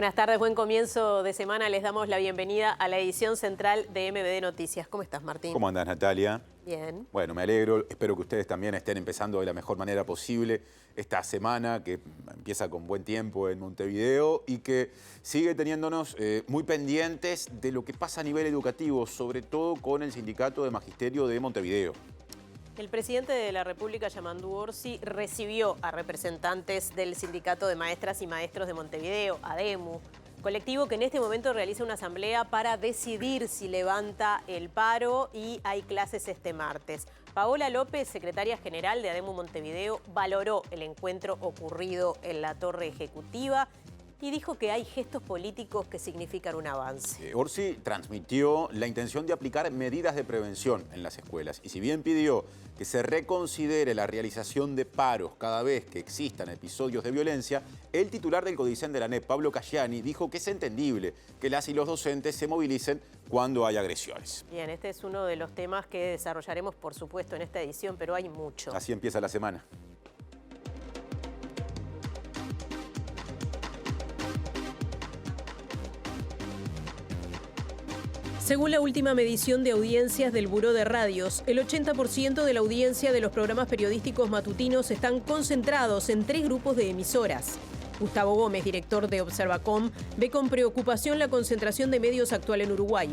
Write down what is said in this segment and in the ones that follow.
Buenas tardes, buen comienzo de semana. Les damos la bienvenida a la edición central de MBD Noticias. ¿Cómo estás, Martín? ¿Cómo andás, Natalia? Bien. Bueno, me alegro. Espero que ustedes también estén empezando de la mejor manera posible esta semana, que empieza con buen tiempo en Montevideo y que sigue teniéndonos muy pendientes de lo que pasa a nivel educativo, sobre todo con el Sindicato de Magisterio de Montevideo. El presidente de la República, Yamandu Orsi, recibió a representantes del Sindicato de Maestras y Maestros de Montevideo, ADEMU, colectivo que en este momento realiza una asamblea para decidir si levanta el paro y hay clases este martes. Paola López, secretaria general de ADEMU Montevideo, valoró el encuentro ocurrido en la Torre Ejecutiva y dijo que hay gestos políticos que significan un avance. Orsi transmitió la intención de aplicar medidas de prevención en las escuelas y si bien pidió que se reconsidere la realización de paros cada vez que existan episodios de violencia, el titular del Codicen de la ANEP, Pablo Cayani, dijo que es entendible que las y los docentes se movilicen cuando hay agresiones. Bien, este es uno de los temas que desarrollaremos, por supuesto, en esta edición, pero hay mucho. Así empieza la semana. Según la última medición de audiencias del Buró de Radios, el 80% de la audiencia de los programas periodísticos matutinos están concentrados en 3 grupos de emisoras. Gustavo Gómez, director de Observacom, ve con preocupación la concentración de medios actual en Uruguay.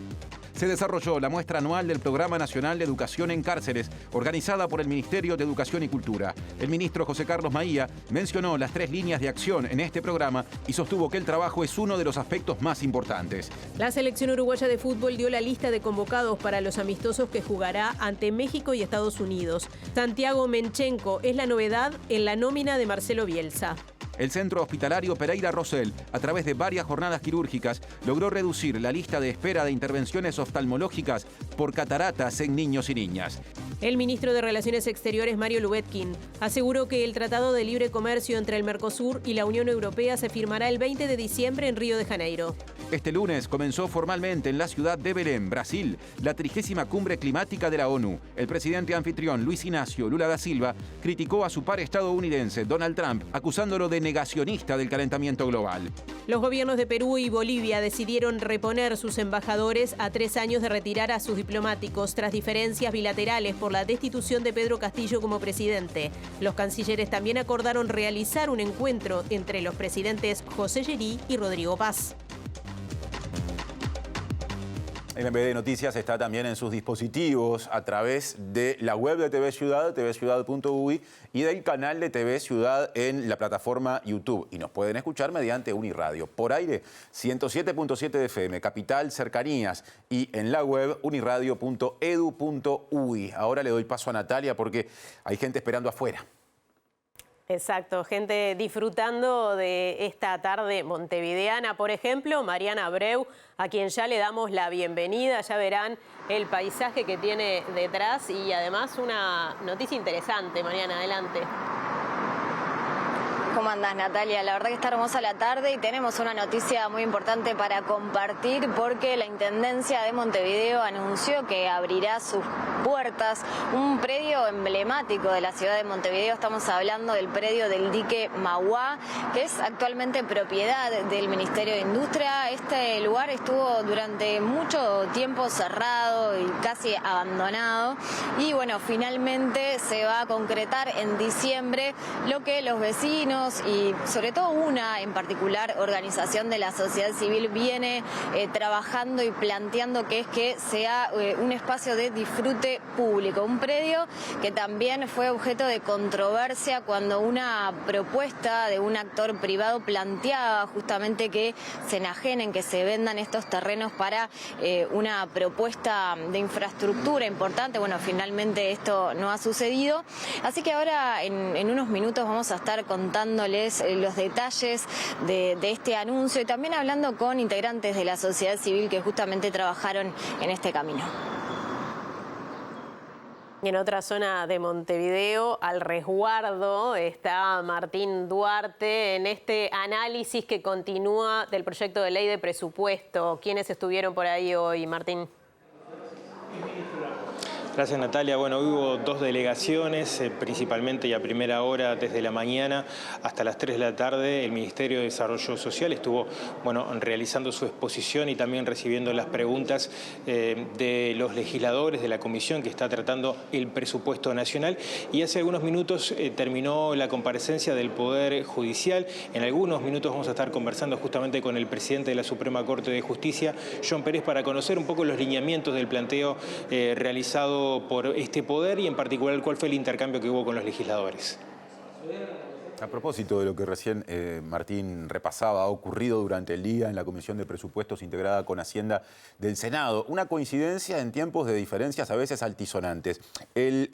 Se desarrolló la muestra anual del Programa Nacional de Educación en Cárceles, organizada por el Ministerio de Educación y Cultura. El ministro José Carlos Maía mencionó las 3 líneas de acción en este programa y sostuvo que el trabajo es uno de los aspectos más importantes. La selección uruguaya de fútbol dio la lista de convocados para los amistosos que jugará ante México y Estados Unidos. Santiago Menchenko es la novedad en la nómina de Marcelo Bielsa. El Centro Hospitalario Pereira Rosell, a través de varias jornadas quirúrgicas, logró reducir la lista de espera de intervenciones oftalmológicas por cataratas en niños y niñas. El ministro de Relaciones Exteriores, Mario Lubetkin, aseguró que el Tratado de Libre Comercio entre el Mercosur y la Unión Europea se firmará el 20 de diciembre en Río de Janeiro. Este lunes comenzó formalmente en la ciudad de Belém, Brasil, la 30ª Cumbre Climática de la ONU. El presidente anfitrión, Luis Ignacio Lula da Silva, criticó a su par estadounidense, Donald Trump, acusándolo de negacionista del calentamiento global. Los gobiernos de Perú y Bolivia decidieron reponer sus embajadores a 3 años de retirar a sus diplomáticos tras diferencias bilaterales por la destitución de Pedro Castillo como presidente. Los cancilleres también acordaron realizar un encuentro entre los presidentes José Gerí y Rodrigo Paz. MBD Noticias está también en sus dispositivos a través de la web de TV Ciudad, tvciudad.uy, y del canal de TV Ciudad en la plataforma YouTube. Y nos pueden escuchar mediante Uniradio. Por aire, 107.7 de FM, Capital, Cercanías, y en la web uniradio.edu.uy. Ahora le doy paso a Natalia porque hay gente esperando afuera. Exacto, gente disfrutando de esta tarde montevideana. Por ejemplo, Mariana Abreu, a quien ya le damos la bienvenida. Ya verán el paisaje que tiene detrás y además una noticia interesante. Mariana, adelante. ¿Cómo andás, Natalia? La verdad que está hermosa la tarde y tenemos una noticia muy importante para compartir porque la Intendencia de Montevideo anunció que abrirá sus puertas un predio emblemático de la ciudad de Montevideo. Estamos hablando del predio del dique Mauá, que es actualmente propiedad del Ministerio de Industria. Este lugar estuvo durante mucho tiempo cerrado y casi abandonado y bueno, finalmente se va a concretar en diciembre lo que los vecinos y sobre todo una en particular organización de la sociedad civil viene trabajando y planteando, que es que sea un espacio de disfrute público, un predio que también fue objeto de controversia cuando una propuesta de un actor privado planteaba justamente que se enajenen, que se vendan estos terrenos para una propuesta de infraestructura importante. Bueno, finalmente esto no ha sucedido, así que ahora en unos minutos vamos a estar contándoles los detalles de este anuncio y también hablando con integrantes de la sociedad civil que justamente trabajaron en este camino. En otra zona de Montevideo, al resguardo, está Martín Duarte en este análisis que continúa del proyecto de ley de presupuesto. ¿Quiénes estuvieron por ahí hoy, Martín? Gracias, Natalia. Bueno, hubo dos delegaciones, principalmente y a primera hora, desde la mañana hasta las 3 de la tarde. El Ministerio de Desarrollo Social estuvo, realizando su exposición y también recibiendo las preguntas de los legisladores de la comisión que está tratando el presupuesto nacional. Y hace algunos minutos terminó la comparecencia del Poder Judicial. En algunos minutos vamos a estar conversando justamente con el presidente de la Suprema Corte de Justicia, John Pérez, para conocer un poco los lineamientos del planteo realizado por este poder y en particular cuál fue el intercambio que hubo con los legisladores. A propósito de lo que recién Martín repasaba, ha ocurrido durante el día en la Comisión de Presupuestos integrada con Hacienda del Senado. Una coincidencia en tiempos de diferencias a veces altisonantes. El,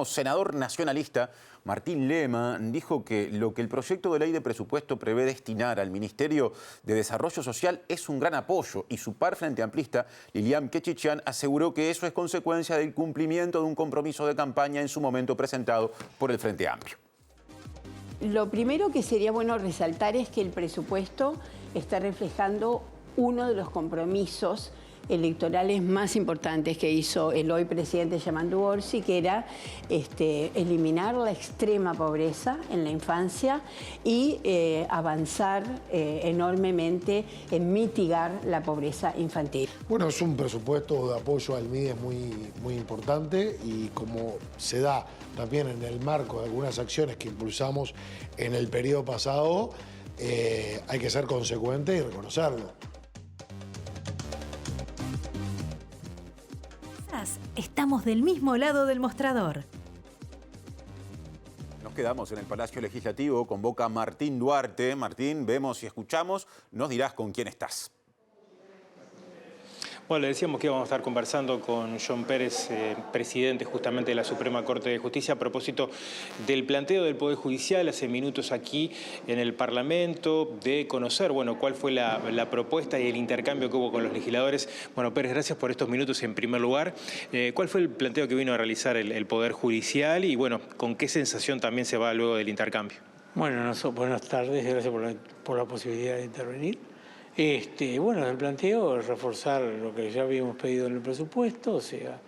senador nacionalista Martín Lema dijo que lo que el proyecto de ley de presupuesto prevé destinar al Ministerio de Desarrollo Social es un gran apoyo y su par frente amplista, Lilian Quechichán, aseguró que eso es consecuencia del cumplimiento de un compromiso de campaña en su momento presentado por el Frente Amplio. Lo primero que sería bueno resaltar es que el presupuesto está reflejando uno de los compromisos electorales más importantes que hizo el hoy presidente Yamandu Orsi, que era eliminar la extrema pobreza en la infancia y avanzar enormemente en mitigar la pobreza infantil. Bueno, es un presupuesto de apoyo al MIDES muy importante y como se da también en el marco de algunas acciones que impulsamos en el periodo pasado, hay que ser consecuente y reconocerlo. Estamos del mismo lado del mostrador. Nos quedamos en el Palacio Legislativo, convoca Martín Duarte. Martín, vemos y escuchamos, nos dirás con quién estás. Bueno, le decíamos que íbamos a estar conversando con John Pérez, presidente justamente de la Suprema Corte de Justicia, a propósito del planteo del Poder Judicial hace minutos aquí en el Parlamento, de conocer, cuál fue la propuesta y el intercambio que hubo con los legisladores. Bueno, Pérez, gracias por estos minutos en primer lugar. ¿Cuál fue el planteo que vino a realizar el Poder Judicial y, con qué sensación también se va luego del intercambio? Bueno, buenas tardes, gracias por la posibilidad de intervenir. El planteo es reforzar lo que ya habíamos pedido en el presupuesto, o sea,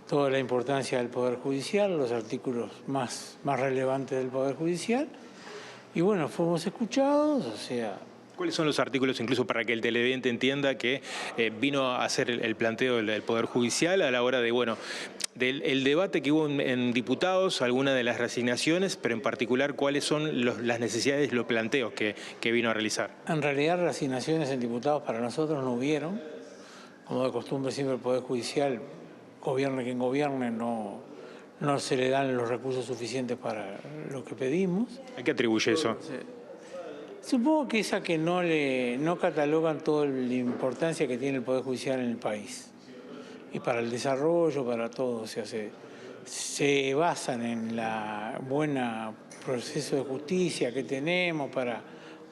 toda la importancia del Poder Judicial, los artículos más relevantes del Poder Judicial. Y fuimos escuchados, o sea... ¿Cuáles son los artículos, incluso para que el televidente entienda que vino a hacer el planteo del Poder Judicial a la hora de, del debate que hubo en diputados, algunas de las resignaciones, pero en particular cuáles son las necesidades, los planteos que vino a realizar? En realidad, resignaciones en diputados para nosotros no hubieron. Como de costumbre, siempre el Poder Judicial, gobierne quien gobierne, no se le dan los recursos suficientes para lo que pedimos. ¿A qué atribuye eso? Supongo que esa que no catalogan toda la importancia que tiene el Poder Judicial en el país. Y para el desarrollo, para todo. O sea, se basan en la buena proceso de justicia que tenemos para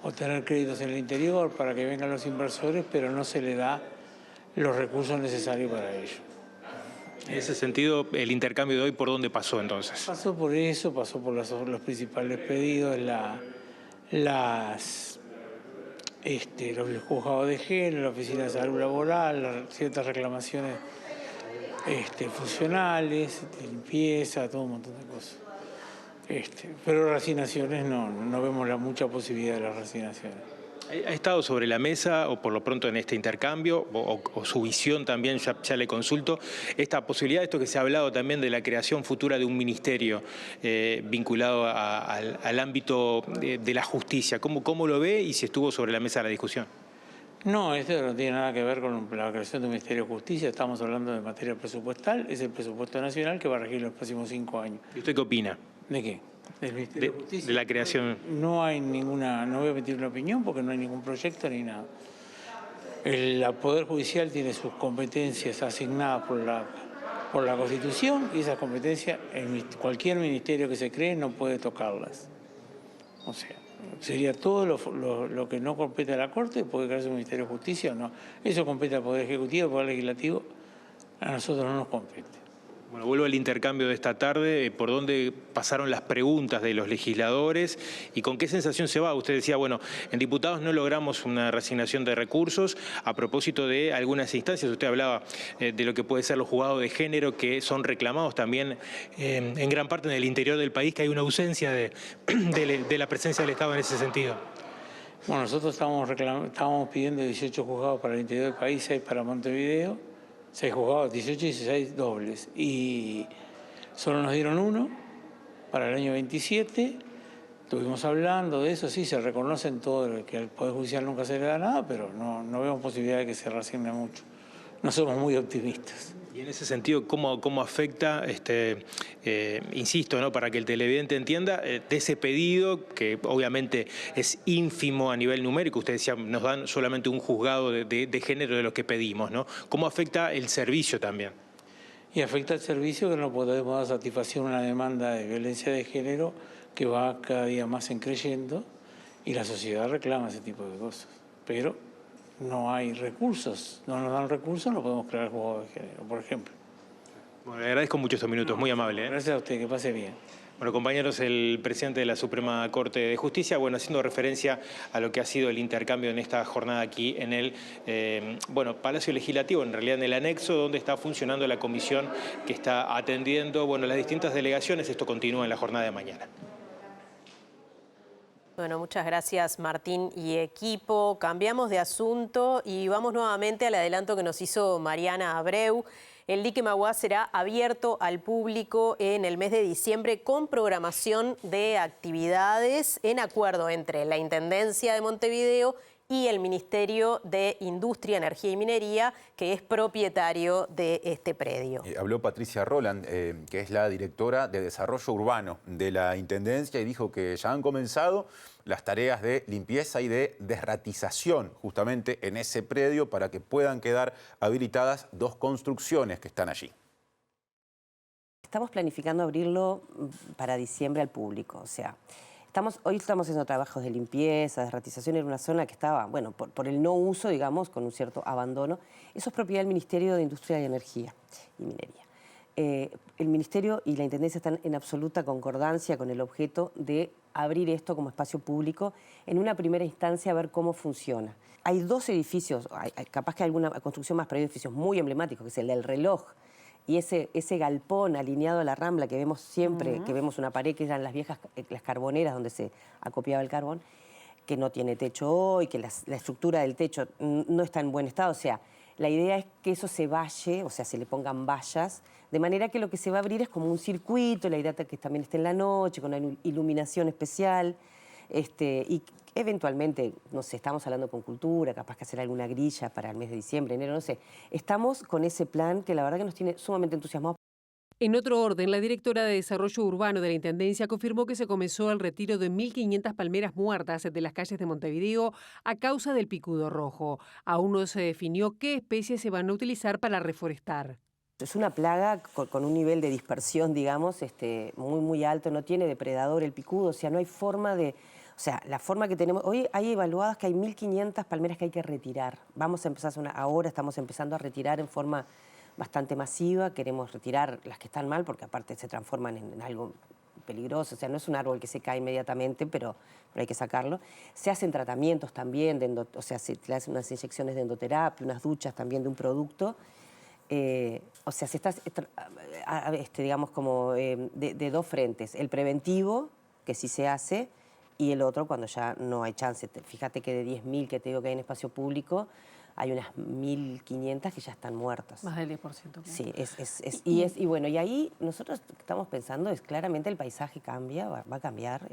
obtener créditos en el interior, para que vengan los inversores, pero no se le da los recursos necesarios para ello. En ese sentido, el intercambio de hoy, ¿por dónde pasó entonces? Pasó por eso, pasó por los principales pedidos, los juzgados de género, la oficina de salud laboral, ciertas reclamaciones funcionales, de limpieza, todo un montón de cosas. Pero resignaciones no vemos mucha posibilidad de las resignaciones. ¿Ha estado sobre la mesa, o por lo pronto en este intercambio, o su visión también, ya le consulto, esta posibilidad, esto que se ha hablado también de la creación futura de un ministerio vinculado al ámbito de la justicia? ¿Cómo lo ve y si estuvo sobre la mesa de la discusión? No, esto no tiene nada que ver con la creación de un Ministerio de Justicia. Estamos hablando de materia presupuestal. Es el presupuesto nacional que va a regir los próximos 5 años. ¿Y usted qué opina? ¿De qué? ¿Del Ministerio de Justicia? De la creación. No voy a emitir una opinión porque no hay ningún proyecto ni nada. El Poder Judicial tiene sus competencias asignadas por la Constitución y esas competencias, cualquier ministerio que se cree no puede tocarlas. O sea, sería todo lo que no compete a la Corte, puede crearse un Ministerio de Justicia o no. Eso compete al Poder Ejecutivo, al Poder Legislativo, a nosotros no nos compete. Bueno, vuelvo al intercambio de esta tarde, por dónde pasaron las preguntas de los legisladores y con qué sensación se va. Usted decía, bueno, en diputados no logramos una reasignación de recursos a propósito de algunas instancias. Usted hablaba de lo que puede ser los juzgados de género que son reclamados también en gran parte en el interior del país, que hay una ausencia de la presencia del Estado en ese sentido. Bueno, nosotros estábamos pidiendo 18 juzgados para el interior del país, 6 para Montevideo. 6 juzgados, 18 y 16 dobles. Y solo nos dieron 1 para el año 27. Estuvimos hablando de eso, sí, se reconocen todo, que al Poder Judicial nunca se le da nada, pero no vemos posibilidad de que se reasigne mucho. No somos muy optimistas. Y en ese sentido, ¿cómo afecta, insisto, ¿no?, para que el televidente entienda, de ese pedido, que obviamente es ínfimo a nivel numérico? Usted decía, nos dan solamente un juzgado de género de los que pedimos, ¿no? ¿Cómo afecta el servicio también? Y afecta el servicio que no podemos dar satisfacción a una demanda de violencia de género que va cada día más creciendo y la sociedad reclama ese tipo de cosas. Pero no hay recursos, no nos dan recursos, no podemos crear juzgados de género, por ejemplo. Bueno, le agradezco mucho estos minutos, muy amable. Gracias a usted, que pase bien. Bueno, compañeros, el presidente de la Suprema Corte de Justicia, bueno, haciendo referencia a lo que ha sido el intercambio en esta jornada aquí en el Palacio Legislativo, en realidad en el anexo donde está funcionando la comisión que está atendiendo, bueno, las distintas delegaciones. Esto continúa en la jornada de mañana. Bueno, muchas gracias Martín y equipo. Cambiamos de asunto y vamos nuevamente al adelanto que nos hizo Mariana Abreu. El dique Mauá será abierto al público en el mes de diciembre con programación de actividades en acuerdo entre la Intendencia de Montevideo y el Ministerio de Industria, Energía y Minería, que es propietario de este predio. Habló Patricia Roland, que es la directora de Desarrollo Urbano de la Intendencia, y dijo que ya han comenzado las tareas de limpieza y de desratización justamente en ese predio para que puedan quedar habilitadas 2 construcciones que están allí. Estamos planificando abrirlo para diciembre al público, o sea, hoy estamos haciendo trabajos de limpieza, de desratización en una zona que estaba, bueno, por el no uso, digamos, con un cierto abandono. Eso es propiedad del Ministerio de Industria y Energía y Minería. El Ministerio y la Intendencia están en absoluta concordancia con el objeto de abrir esto como espacio público en una primera instancia a ver cómo funciona. Hay 2 edificios, capaz que hay alguna construcción más, pero hay edificios muy emblemáticos, que es el del reloj, y ese galpón alineado a la Rambla que vemos siempre, que vemos una pared que eran las viejas, las carboneras donde se acopiaba el carbón, que no tiene techo hoy, que la estructura del techo no está en buen estado. O sea, la idea es que eso se valle, o sea, se le pongan vallas, de manera que lo que se va a abrir es como un circuito, la idea es que también esté en la noche, con una iluminación especial, y eventualmente, no sé, estamos hablando con Cultura, capaz que hacer alguna grilla para el mes de diciembre, enero, no sé. Estamos con ese plan que la verdad que nos tiene sumamente entusiasmados. En otro orden, la directora de Desarrollo Urbano de la Intendencia confirmó que se comenzó el retiro de 1.500 palmeras muertas de las calles de Montevideo a causa del picudo rojo. Aún no se definió qué especies se van a utilizar para reforestar. Es una plaga con un nivel de dispersión, digamos, muy, muy alto. No tiene depredador el picudo, o sea, no hay forma de... O sea, la forma que tenemos... Hoy hay evaluadas que hay 1.500 palmeras que hay que retirar. Vamos a empezar ahora, estamos empezando a retirar en forma bastante masiva. Queremos retirar las que están mal porque aparte se transforman en algo peligroso. O sea, no es un árbol que se cae inmediatamente, pero hay que sacarlo. Se hacen tratamientos también, o sea, se le hacen unas inyecciones de endoterapia, unas duchas también de un producto. O sea, se está, digamos, como de 2 frentes. El preventivo, que sí se hace, y el otro cuando ya no hay chance. Fíjate que de 10.000 que te digo que hay en espacio público, hay unas 1.500 que ya están muertas. Más del 10%. Sí, y bueno, y ahí nosotros estamos pensando, es claramente el paisaje cambia, va a cambiar.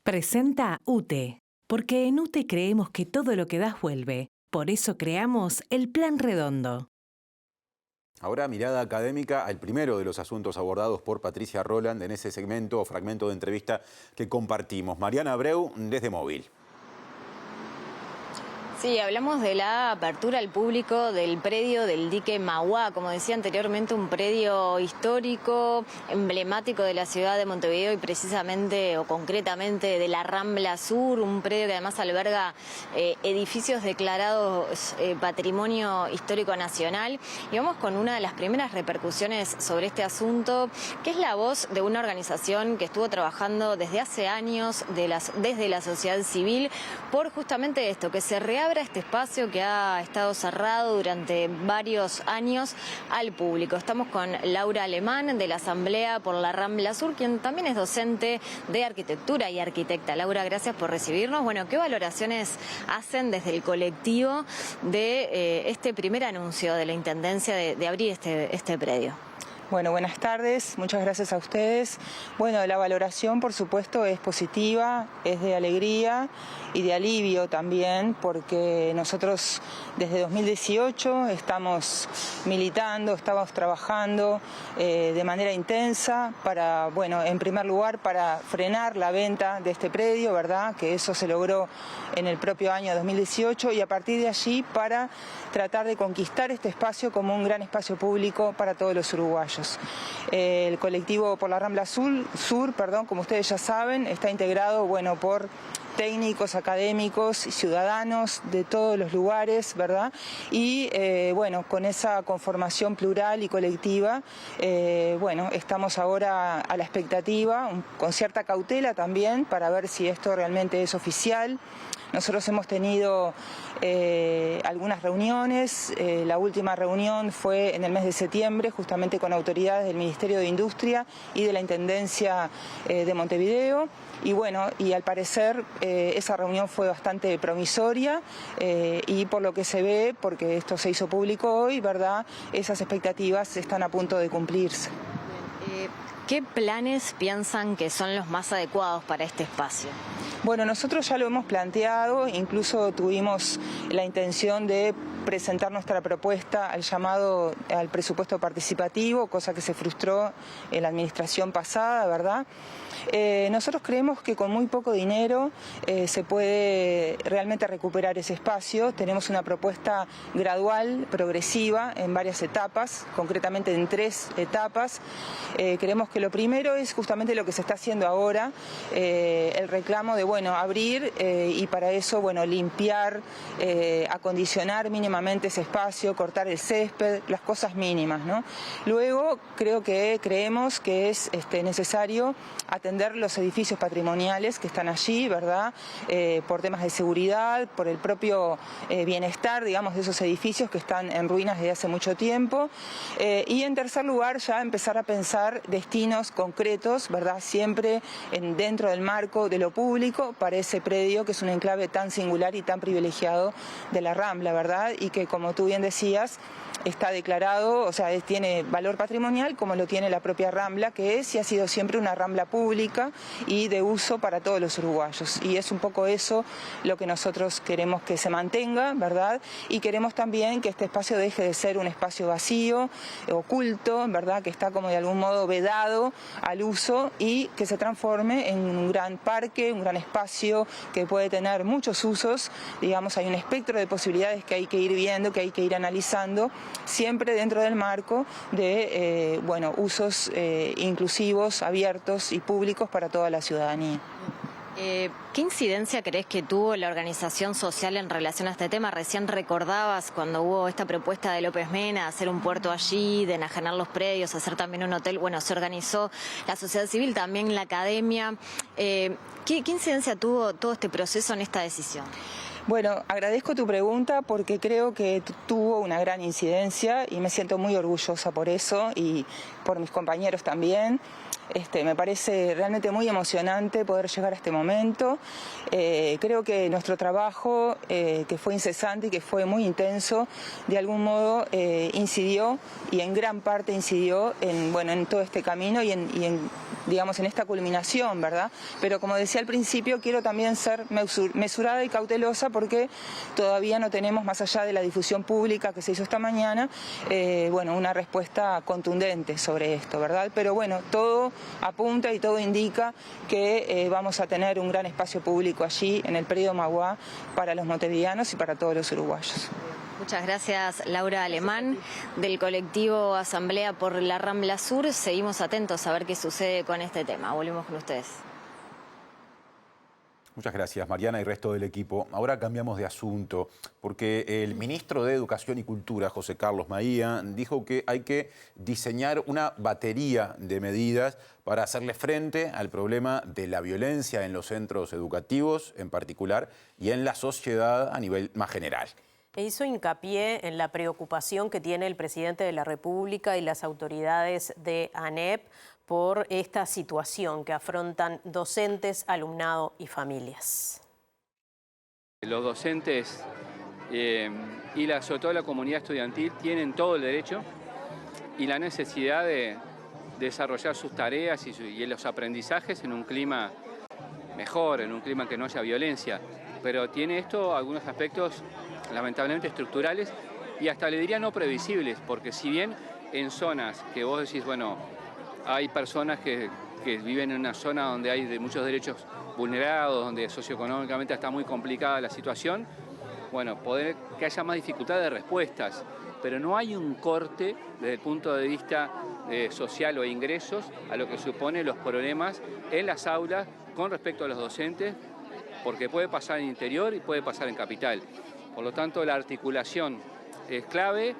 Presenta UTE, porque en UTE creemos que todo lo que das vuelve. Por eso creamos el Plan Redondo. Ahora mirada académica al primero de los asuntos abordados por Patricia Roland en ese segmento o fragmento de entrevista que compartimos. Mariana Abreu, desde Móvil. Sí, hablamos de la apertura al público del predio del dique Mauá, como decía anteriormente, un predio histórico, emblemático de la ciudad de Montevideo y precisamente o concretamente de la Rambla Sur, un predio que además alberga edificios declarados Patrimonio Histórico Nacional. Y vamos con una de las primeras repercusiones sobre este asunto, que es la voz de una organización que estuvo trabajando desde hace años desde la sociedad civil por justamente esto, que se reabra este espacio que ha estado cerrado durante varios años al público. Estamos con Laura Alemán de la Asamblea por la Rambla Sur, quien también es docente de arquitectura y arquitecta. Laura, gracias por recibirnos. Bueno, ¿qué valoraciones hacen desde el colectivo de este primer anuncio de la Intendencia de abrir este predio? Bueno, buenas tardes, muchas gracias a ustedes. Bueno, la valoración por supuesto es positiva, es de alegría y de alivio también, porque nosotros desde 2018 estamos militando, estamos trabajando de manera intensa para, bueno, en primer lugar para frenar la venta de este predio, ¿verdad? Que eso se logró en el propio año 2018 y a partir de allí para tratar de conquistar este espacio como un gran espacio público para todos los uruguayos. El colectivo por la Rambla Sur, como ustedes ya saben, está integrado, bueno, por técnicos, académicos y ciudadanos de todos los lugares, ¿verdad? Y bueno, con esa conformación plural y colectiva, bueno, estamos ahora a la expectativa, con cierta cautela también, para ver si esto realmente es oficial. Nosotros hemos tenido algunas reuniones, la última reunión fue en el mes de septiembre, justamente con autoridades del Ministerio de Industria y de la Intendencia de Montevideo. Y bueno, y al parecer esa reunión fue bastante promisoria y por lo que se ve, porque esto se hizo público hoy, ¿verdad? Esas expectativas están a punto de cumplirse. ¿Qué planes piensan que son los más adecuados para este espacio? Bueno, nosotros ya lo hemos planteado, incluso tuvimos la intención de presentar nuestra propuesta al llamado al presupuesto participativo, cosa que se frustró en la administración pasada, ¿verdad? Nosotros creemos que con muy poco dinero se puede realmente recuperar ese espacio. Tenemos una propuesta gradual, progresiva, en varias etapas, concretamente en 3 etapas. Creemos que lo primero es justamente lo que se está haciendo ahora, el reclamo de, bueno, abrir y para eso, bueno, limpiar, acondicionar mínimamente ese espacio, cortar el césped, las cosas mínimas, ¿no? Luego creemos que es necesario atender los edificios patrimoniales que están allí, ¿verdad? Por temas de seguridad, por el propio bienestar, digamos, de esos edificios que están en ruinas desde hace mucho tiempo. Y en tercer lugar, ya empezar a pensar destinos concretos, ¿verdad? Siempre dentro del marco de lo público para ese predio que es un enclave tan singular y tan privilegiado de la Rambla, ¿verdad? Y que, como tú bien decías, está declarado, o sea, tiene valor patrimonial como lo tiene la propia Rambla, que es y ha sido siempre una Rambla pública y de uso para todos los uruguayos. Y es un poco eso lo que nosotros queremos que se mantenga, ¿verdad? Y queremos también que este espacio deje de ser un espacio vacío, oculto, ¿verdad? Que está como de algún modo vedado al uso y que se transforme en un gran parque, un gran espacio que puede tener muchos usos. Digamos, hay un espectro de posibilidades que hay que ir viendo, que hay que ir analizando, siempre dentro del marco de bueno, usos inclusivos, abiertos y públicos para toda la ciudadanía. ¿Qué incidencia crees que tuvo la organización social en relación a este tema? Recién recordabas cuando hubo esta propuesta de López Mena, hacer un puerto allí, de enajenar los predios, hacer también un hotel. Bueno, se organizó la sociedad civil, también la academia. ¿Qué incidencia tuvo todo este proceso en esta decisión? Bueno, agradezco tu pregunta porque creo que tuvo una gran incidencia y me siento muy orgullosa por eso y por mis compañeros también. Me parece realmente muy emocionante poder llegar a este momento. Creo que nuestro trabajo, que fue incesante y que fue muy intenso, de algún modo incidió y en gran parte incidió en todo este camino y en digamos, en esta culminación, ¿verdad? Pero como decía al principio, quiero también ser mesurada y cautelosa porque todavía no tenemos, más allá de la difusión pública que se hizo esta mañana, bueno, una respuesta contundente sobre esto, ¿verdad? Pero bueno, todo apunta y todo indica que vamos a tener un gran espacio público allí en el predio Magua para los montevideanos y para todos los uruguayos. Muchas gracias, Laura Alemán, del colectivo Asamblea por la Rambla Sur. Seguimos atentos a ver qué sucede con este tema. Volvemos con ustedes. Muchas gracias, Mariana y resto del equipo. Ahora cambiamos de asunto, porque el ministro de Educación y Cultura, José Carlos Maía, dijo que hay que diseñar una batería de medidas para hacerle frente al problema de la violencia en los centros educativos en particular y en la sociedad a nivel más general. E hizo hincapié en la preocupación que tiene el presidente de la República y las autoridades de ANEP por esta situación que afrontan docentes, alumnado y familias. Los docentes y sobre todo la comunidad estudiantil tienen todo el derecho y la necesidad de desarrollar sus tareas y los aprendizajes en un clima mejor, en un clima que no haya violencia. Pero tiene esto algunos aspectos lamentablemente estructurales y hasta le diría no previsibles, porque si bien en zonas que vos decís, bueno, hay personas que viven en una zona donde hay muchos derechos vulnerados, donde socioeconómicamente está muy complicada la situación, bueno, poder que haya más dificultad de respuestas, pero no hay un corte desde el punto de vista social o de ingresos a lo que supone los problemas en las aulas con respecto a los docentes, porque puede pasar en interior y puede pasar en capital. Por lo tanto, la articulación es clave.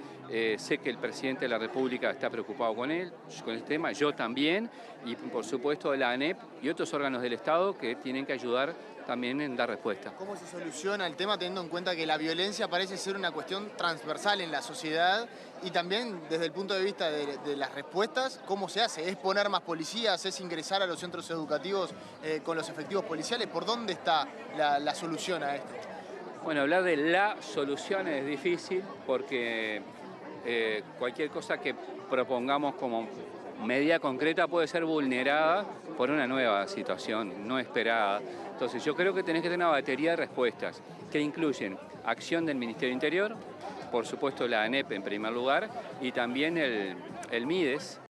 Sé que el presidente de la República está preocupado con este tema, yo también, y por supuesto la ANEP y otros órganos del Estado que tienen que ayudar también en dar respuesta. ¿Cómo se soluciona el tema teniendo en cuenta que la violencia parece ser una cuestión transversal en la sociedad y también desde el punto de vista de las respuestas, cómo se hace? ¿Es poner más policías? ¿Es ingresar a los centros educativos con los efectivos policiales? ¿Por dónde está la solución a esto? Bueno, hablar de la solución es difícil porque cualquier cosa que propongamos como medida concreta puede ser vulnerada por una nueva situación no esperada. Entonces yo creo que tenés que tener una batería de respuestas que incluyen acción del Ministerio del Interior, por supuesto la ANEP en primer lugar, y también el MIDES.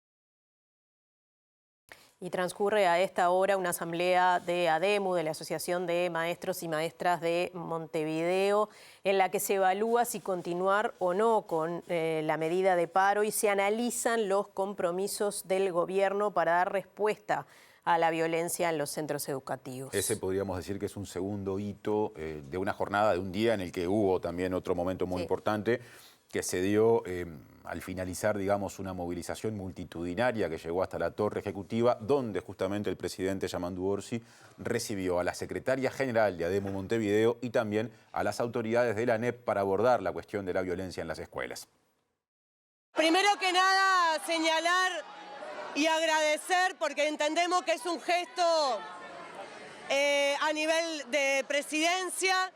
Y transcurre a esta hora una asamblea de ADEMU, de la Asociación de Maestros y Maestras de Montevideo, en la que se evalúa si continuar o no con la medida de paro y se analizan los compromisos del gobierno para dar respuesta a la violencia en los centros educativos. Ese podríamos decir que es un segundo hito de una jornada, de un día en el que hubo también otro momento muy importante que se dio al finalizar, digamos, una movilización multitudinaria que llegó hasta la Torre Ejecutiva, donde justamente el presidente Yamandu Orsi recibió a la secretaria general de ADEMU Montevideo y también a las autoridades de la ANEP para abordar la cuestión de la violencia en las escuelas. Primero que nada, señalar y agradecer, porque entendemos que es un gesto a nivel de presidencia,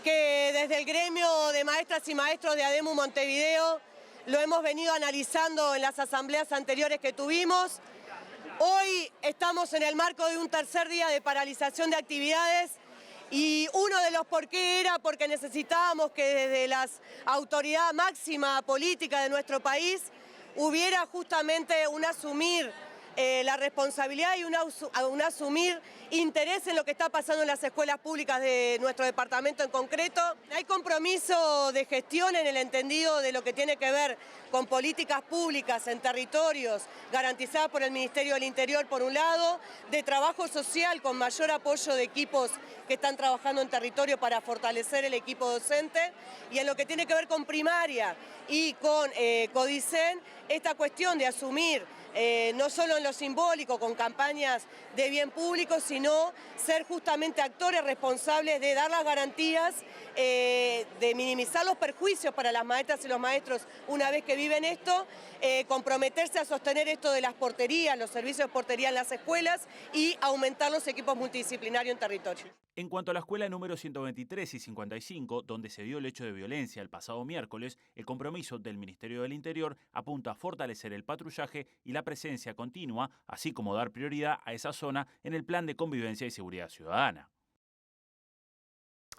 que desde el gremio de maestras y maestros de ADEMU Montevideo lo hemos venido analizando en las asambleas anteriores que tuvimos. Hoy estamos en el marco de un tercer día de paralización de actividades y uno de los por qué era porque necesitábamos que desde la autoridad máxima política de nuestro país hubiera justamente un asumir la responsabilidad y un asumir interés en lo que está pasando en las escuelas públicas de nuestro departamento en concreto. Hay compromiso de gestión en el entendido de lo que tiene que ver con políticas públicas en territorios garantizadas por el Ministerio del Interior por un lado, de trabajo social con mayor apoyo de equipos que están trabajando en territorio para fortalecer el equipo docente, y en lo que tiene que ver con primaria y con Codicen, esta cuestión de asumir no solo en lo simbólico, con campañas de bien público, sino ser justamente actores responsables de dar las garantías, de minimizar los perjuicios para las maestras y los maestros una vez que viven esto, comprometerse a sostener esto de las porterías, los servicios de portería en las escuelas y aumentar los equipos multidisciplinarios en territorio. En cuanto a la escuela número 123 y 55, donde se dio el hecho de violencia el pasado miércoles, el compromiso del Ministerio del Interior apunta a fortalecer el patrullaje y la presencia continua, así como dar prioridad a esa zona en el plan de convivencia y seguridad ciudadana.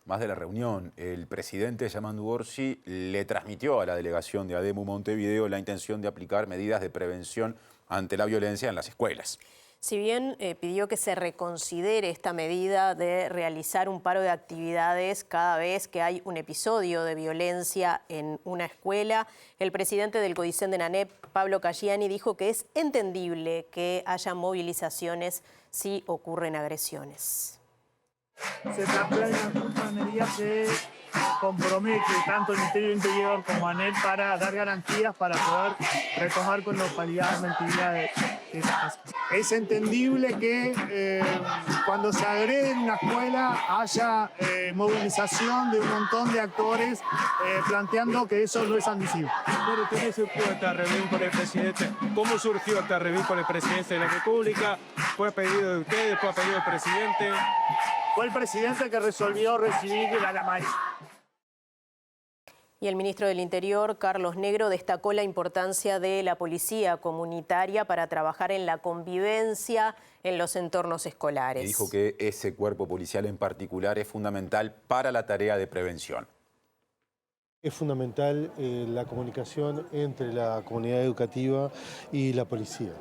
Más de la reunión, el presidente Yamandu Orsi le transmitió a la delegación de ADEMU Montevideo la intención de aplicar medidas de prevención ante la violencia en las escuelas. Si bien pidió que se reconsidere esta medida de realizar un paro de actividades cada vez que hay un episodio de violencia en una escuela, el presidente del CODICEN de NANEP, Pablo Caggiani, dijo que es entendible que haya movilizaciones si ocurren agresiones. Se plantean unas medidas de compromiso tanto el Ministerio del Interior como ANEP para dar garantías para poder retomar con normalidad la actividad. Es entendible que cuando se agrede en una escuela haya movilización de un montón de actores planteando que eso no es admisible. Pero tenés esta reunión con el presidente. ¿Cómo surgió esta reunión con el presidente de la República? ¿Fue a pedido de ustedes? ¿Fue a pedido del presidente? Fue el presidente que resolvió recibir la maíz. Y el ministro del Interior, Carlos Negro, destacó la importancia de la policía comunitaria para trabajar en la convivencia en los entornos escolares. Y dijo que ese cuerpo policial en particular es fundamental para la tarea de prevención. Es fundamental la comunicación entre la comunidad educativa y la policía.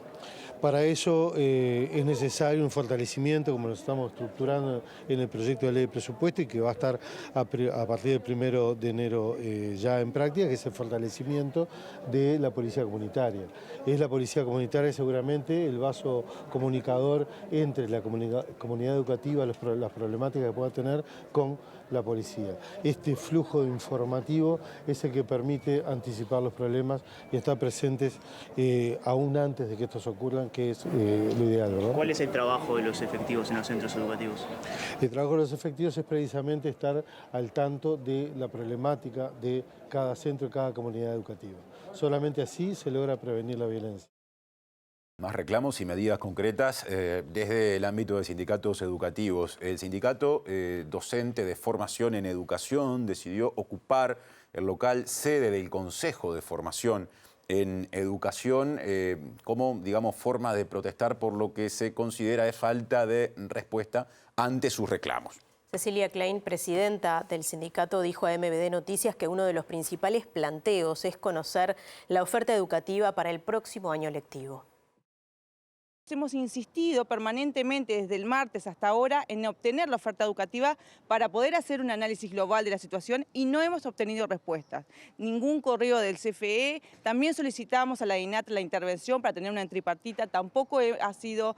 Para ello es necesario un fortalecimiento, como lo estamos estructurando en el proyecto de ley de presupuesto y que va a estar a partir del 1 de enero ya en práctica, que es el fortalecimiento de la policía comunitaria. Es la policía comunitaria seguramente el vaso comunicador entre la comunidad educativa, las problemáticas que pueda tener con la policía. Este flujo informativo es el que permite anticipar los problemas y estar presentes aún antes de que estos ocurran, que es lo ideal, ¿verdad? ¿Cuál es el trabajo de los efectivos en los centros educativos? El trabajo de los efectivos es precisamente estar al tanto de la problemática de cada centro y cada comunidad educativa. Solamente así se logra prevenir la violencia. Más reclamos y medidas concretas desde el ámbito de sindicatos educativos. El sindicato docente de formación en educación decidió ocupar el local sede del Consejo de Formación en Educación como, digamos, forma de protestar por lo que se considera de falta de respuesta ante sus reclamos. Cecilia Klein, presidenta del sindicato, dijo a MBD Noticias que uno de los principales planteos es conocer la oferta educativa para el próximo año lectivo. Hemos insistido permanentemente desde el martes hasta ahora en obtener la oferta educativa para poder hacer un análisis global de la situación y no hemos obtenido respuestas. Ningún correo del CFE, también solicitamos a la INAT la intervención para tener una tripartita, tampoco ha sido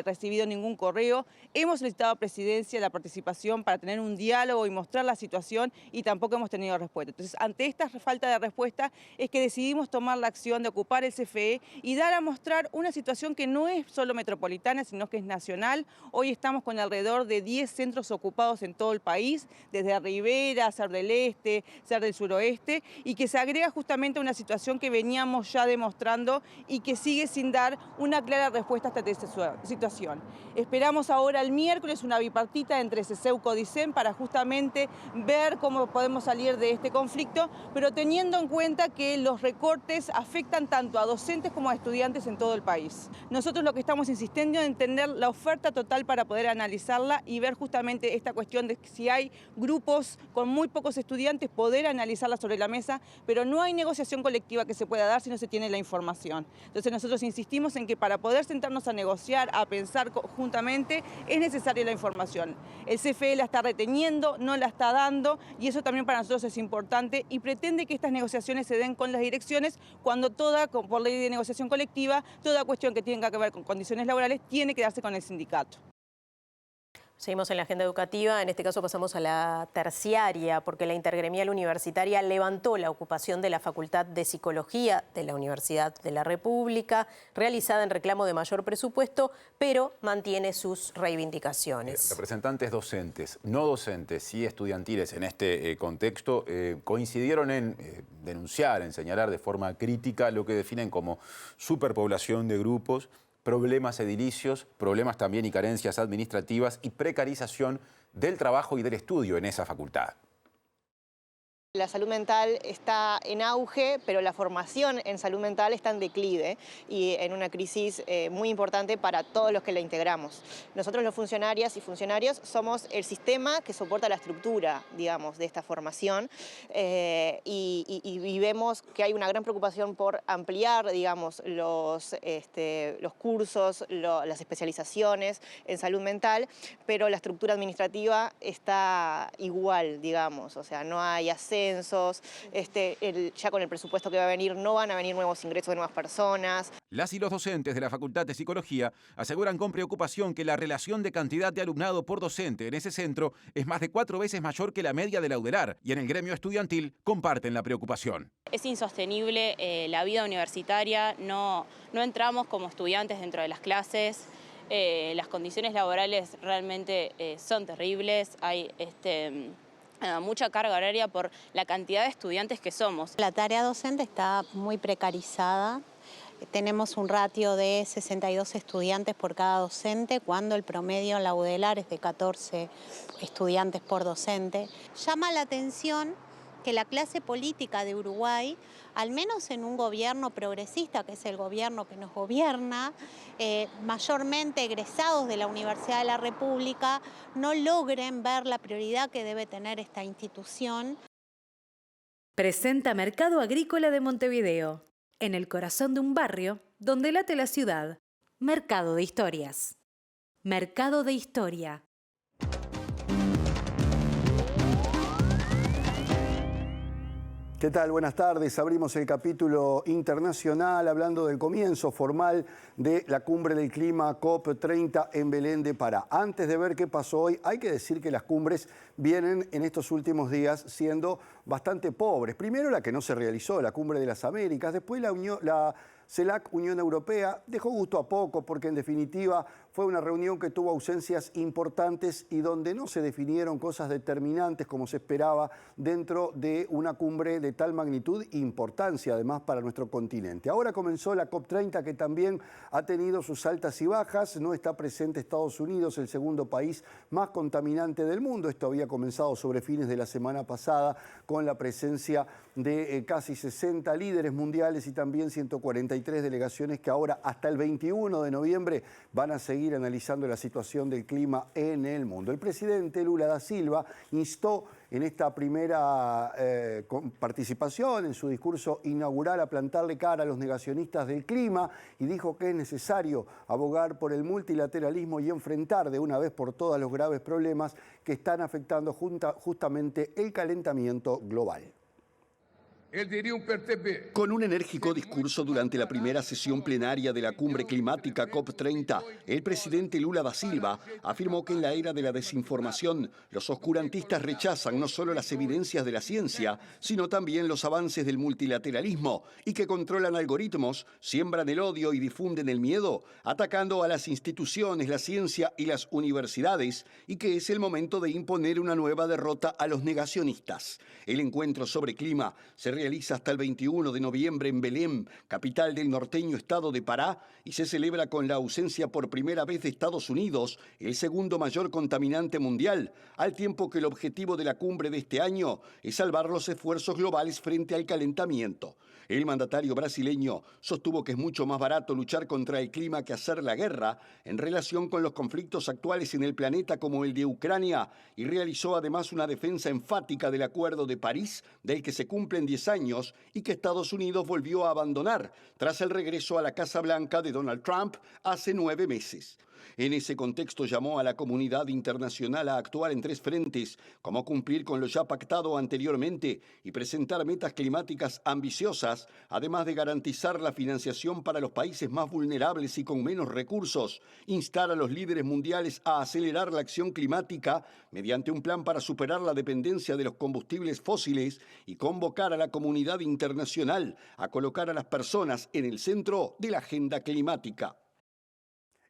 recibido ningún correo. Hemos solicitado a Presidencia la participación para tener un diálogo y mostrar la situación y tampoco hemos tenido respuesta. Entonces, ante esta falta de respuesta es que decidimos tomar la acción de ocupar el CFE y dar a mostrar una situación que no es solo metropolitana, sino que es nacional. Hoy estamos con alrededor de 10 centros ocupados en todo el país, desde Rivera, Ser del Este, Ser del Suroeste, y que se agrega justamente a una situación que veníamos ya demostrando y que sigue sin dar una clara respuesta ante esta situación. Esperamos ahora el miércoles una bipartita entre CESEU y CODICEN para justamente ver cómo podemos salir de este conflicto, pero teniendo en cuenta que los recortes afectan tanto a docentes como a estudiantes en todo el país. Nosotros lo que estamos insistiendo es entender la oferta total para poder analizarla y ver justamente esta cuestión de si hay grupos con muy pocos estudiantes, poder analizarla sobre la mesa, pero no hay negociación colectiva que se pueda dar si no se tiene la información. Entonces nosotros insistimos en que para poder sentarnos a negociar, a pensar conjuntamente, es necesaria la información. El CFE la está reteniendo, no la está dando y eso también para nosotros es importante y pretende que estas negociaciones se den con las direcciones cuando por ley de negociación colectiva, toda cuestión que tenga que ver con condiciones laborales tiene que darse con el sindicato. Seguimos en la agenda educativa, en este caso pasamos a la terciaria, porque la Intergremial Universitaria levantó la ocupación de la Facultad de Psicología de la Universidad de la República, realizada en reclamo de mayor presupuesto, pero mantiene sus reivindicaciones. Representantes docentes, no docentes y estudiantiles en este contexto coincidieron en denunciar, en señalar de forma crítica lo que definen como superpoblación de grupos, problemas edilicios, problemas también y carencias administrativas y precarización del trabajo y del estudio en esa facultad. La salud mental está en auge, pero la formación en salud mental está en declive y en una crisis muy importante para todos los que la integramos. Nosotros los funcionarias y funcionarios somos el sistema que soporta la estructura, digamos, de esta formación y vemos que hay una gran preocupación por ampliar, digamos, los cursos, las especializaciones en salud mental, pero la estructura administrativa está igual, digamos, o sea, no hay ascensos, ya con el presupuesto que va a venir no van a venir nuevos ingresos de nuevas personas. Las y los docentes de la Facultad de Psicología aseguran con preocupación que la relación de cantidad de alumnado por docente en ese centro es más de 4 veces mayor que la media de la UDELAR y en el gremio estudiantil comparten la preocupación. Es insostenible la vida universitaria, no entramos como estudiantes dentro de las clases, las condiciones laborales realmente son terribles, hay mucha carga horaria por la cantidad de estudiantes que somos. La tarea docente está muy precarizada. Tenemos un ratio de 62 estudiantes por cada docente, cuando el promedio en la UDELAR es de 14 estudiantes por docente. Llama la atención que la clase política de Uruguay, al menos en un gobierno progresista, que es el gobierno que nos gobierna, mayormente egresados de la Universidad de la República, no logren ver la prioridad que debe tener esta institución. Presenta Mercado Agrícola de Montevideo, en el corazón de un barrio donde late la ciudad. Mercado de Historias. Mercado de Historia. ¿Qué tal? Buenas tardes. Abrimos el capítulo internacional hablando del comienzo formal de la Cumbre del Clima COP30 en Belén de Pará. Antes de ver qué pasó hoy, hay que decir que las cumbres vienen en estos últimos días siendo bastante pobres. Primero la que no se realizó, la Cumbre de las Américas, después la CELAC, Unión Europea, dejó gusto a poco porque en definitiva fue una reunión que tuvo ausencias importantes y donde no se definieron cosas determinantes como se esperaba dentro de una cumbre de tal magnitud e importancia además para nuestro continente. Ahora comenzó la COP30 que también ha tenido sus altas y bajas. No está presente Estados Unidos, el segundo país más contaminante del mundo. Esto había comenzado sobre fines de la semana pasada con la presencia de casi 60 líderes mundiales y también 143 delegaciones que ahora hasta el 21 de noviembre van a seguir analizando la situación del clima en el mundo. El presidente Lula da Silva instó en esta primera participación, en su discurso inaugural, a plantarle cara a los negacionistas del clima y dijo que es necesario abogar por el multilateralismo y enfrentar de una vez por todas los graves problemas que están afectando justamente el calentamiento global. Con un enérgico discurso durante la primera sesión plenaria de la cumbre climática COP30, el presidente Lula da Silva afirmó que en la era de la desinformación, los oscurantistas rechazan no solo las evidencias de la ciencia, sino también los avances del multilateralismo y que controlan algoritmos, siembran el odio y difunden el miedo, atacando a las instituciones, la ciencia y las universidades, y que es el momento de imponer una nueva derrota a los negacionistas. El encuentro sobre clima se realiza hasta el 21 de noviembre en Belén, capital del norteño estado de Pará, y se celebra con la ausencia por primera vez de Estados Unidos, el segundo mayor contaminante mundial, al tiempo que el objetivo de la cumbre de este año es salvar los esfuerzos globales frente al calentamiento. El mandatario brasileño sostuvo que es mucho más barato luchar contra el clima que hacer la guerra en relación con los conflictos actuales en el planeta como el de Ucrania y realizó además una defensa enfática del Acuerdo de París, del que se cumplen 10 años y que Estados Unidos volvió a abandonar tras el regreso a la Casa Blanca de Donald Trump hace 9 meses. En ese contexto llamó a la comunidad internacional a actuar en 3 frentes, como cumplir con lo ya pactado anteriormente y presentar metas climáticas ambiciosas, además de garantizar la financiación para los países más vulnerables y con menos recursos, instar a los líderes mundiales a acelerar la acción climática mediante un plan para superar la dependencia de los combustibles fósiles y convocar a la comunidad internacional a colocar a las personas en el centro de la agenda climática.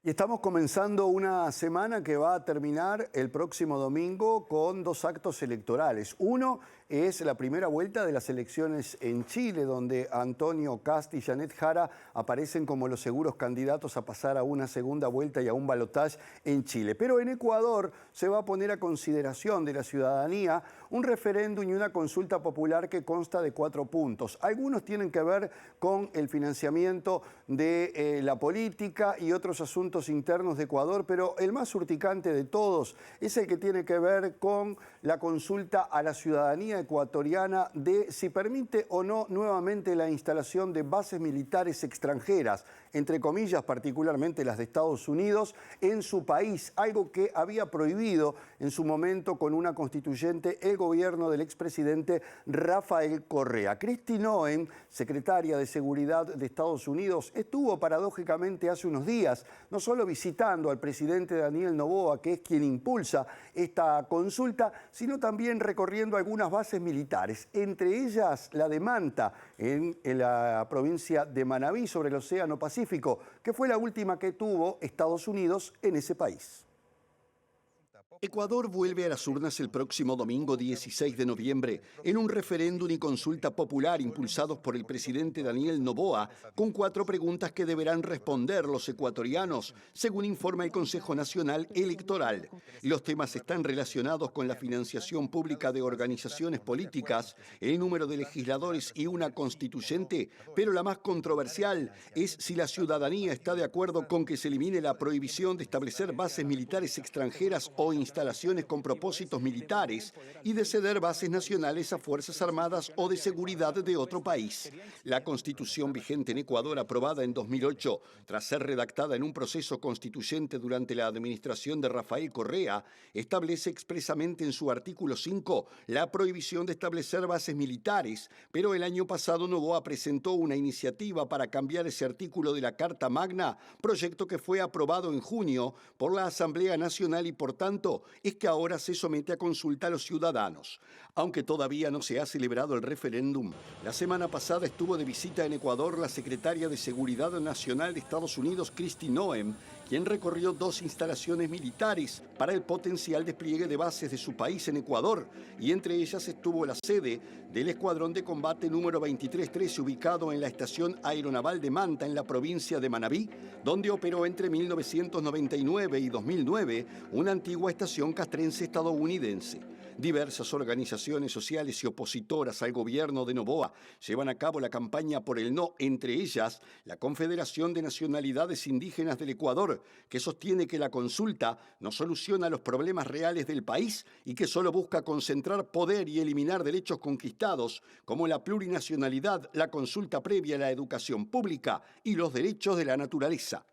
Y estamos comenzando una semana que va a terminar el próximo domingo con 2 actos electorales. Uno es la primera vuelta de las elecciones en Chile, donde Antonio Kast y Janet Jara aparecen como los seguros candidatos a pasar a una segunda vuelta y a un balotaje en Chile. Pero en Ecuador se va a poner a consideración de la ciudadanía un referéndum y una consulta popular que consta de 4 puntos. Algunos tienen que ver con el financiamiento de la política y otros asuntos internos de Ecuador, pero el más urticante de todos es el que tiene que ver con la consulta a la ciudadanía ecuatoriana de si permite o no nuevamente la instalación de bases militares extranjeras, entre comillas particularmente las de Estados Unidos, en su país, algo que había prohibido en su momento con una constituyente el gobierno del expresidente Rafael Correa. Kristi Noem, secretaria de Seguridad de Estados Unidos, estuvo paradójicamente hace unos días no solo visitando al presidente Daniel Noboa, que es quien impulsa esta consulta, sino también recorriendo algunas bases militares, entre ellas la de Manta, en la provincia de Manabí, sobre el Océano Pacífico, que fue la última que tuvo Estados Unidos en ese país. Ecuador vuelve a las urnas el próximo domingo 16 de noviembre en un referéndum y consulta popular impulsados por el presidente Daniel Noboa, con 4 preguntas que deberán responder los ecuatorianos, según informa el Consejo Nacional Electoral. Los temas están relacionados con la financiación pública de organizaciones políticas, el número de legisladores y una constituyente, pero la más controversial es si la ciudadanía está de acuerdo con que se elimine la prohibición de establecer bases militares extranjeras o instalaciones con propósitos militares y de ceder bases nacionales a Fuerzas Armadas o de seguridad de otro país. La Constitución vigente en Ecuador, aprobada en 2008, tras ser redactada en un proceso constituyente durante la administración de Rafael Correa, establece expresamente en su artículo 5 la prohibición de establecer bases militares, pero el año pasado Noboa presentó una iniciativa para cambiar ese artículo de la Carta Magna, proyecto que fue aprobado en junio por la Asamblea Nacional y por tanto es que ahora se somete a consulta a los ciudadanos. Aunque todavía no se ha celebrado el referéndum, la semana pasada estuvo de visita en Ecuador la secretaria de Seguridad Nacional de Estados Unidos, Kristi Noem, quien recorrió 2 instalaciones militares para el potencial despliegue de bases de su país en Ecuador, y entre ellas estuvo la sede del Escuadrón de Combate número 2313, ubicado en la Estación Aeronaval de Manta, en la provincia de Manabí, donde operó entre 1999 y 2009 una antigua estación castrense estadounidense. Diversas organizaciones sociales y opositoras al gobierno de Noboa llevan a cabo la campaña por el no, entre ellas la Confederación de Nacionalidades Indígenas del Ecuador, que sostiene que la consulta no soluciona los problemas reales del país y que solo busca concentrar poder y eliminar derechos conquistados, como la plurinacionalidad, la consulta previa a la educación pública y los derechos de la naturaleza.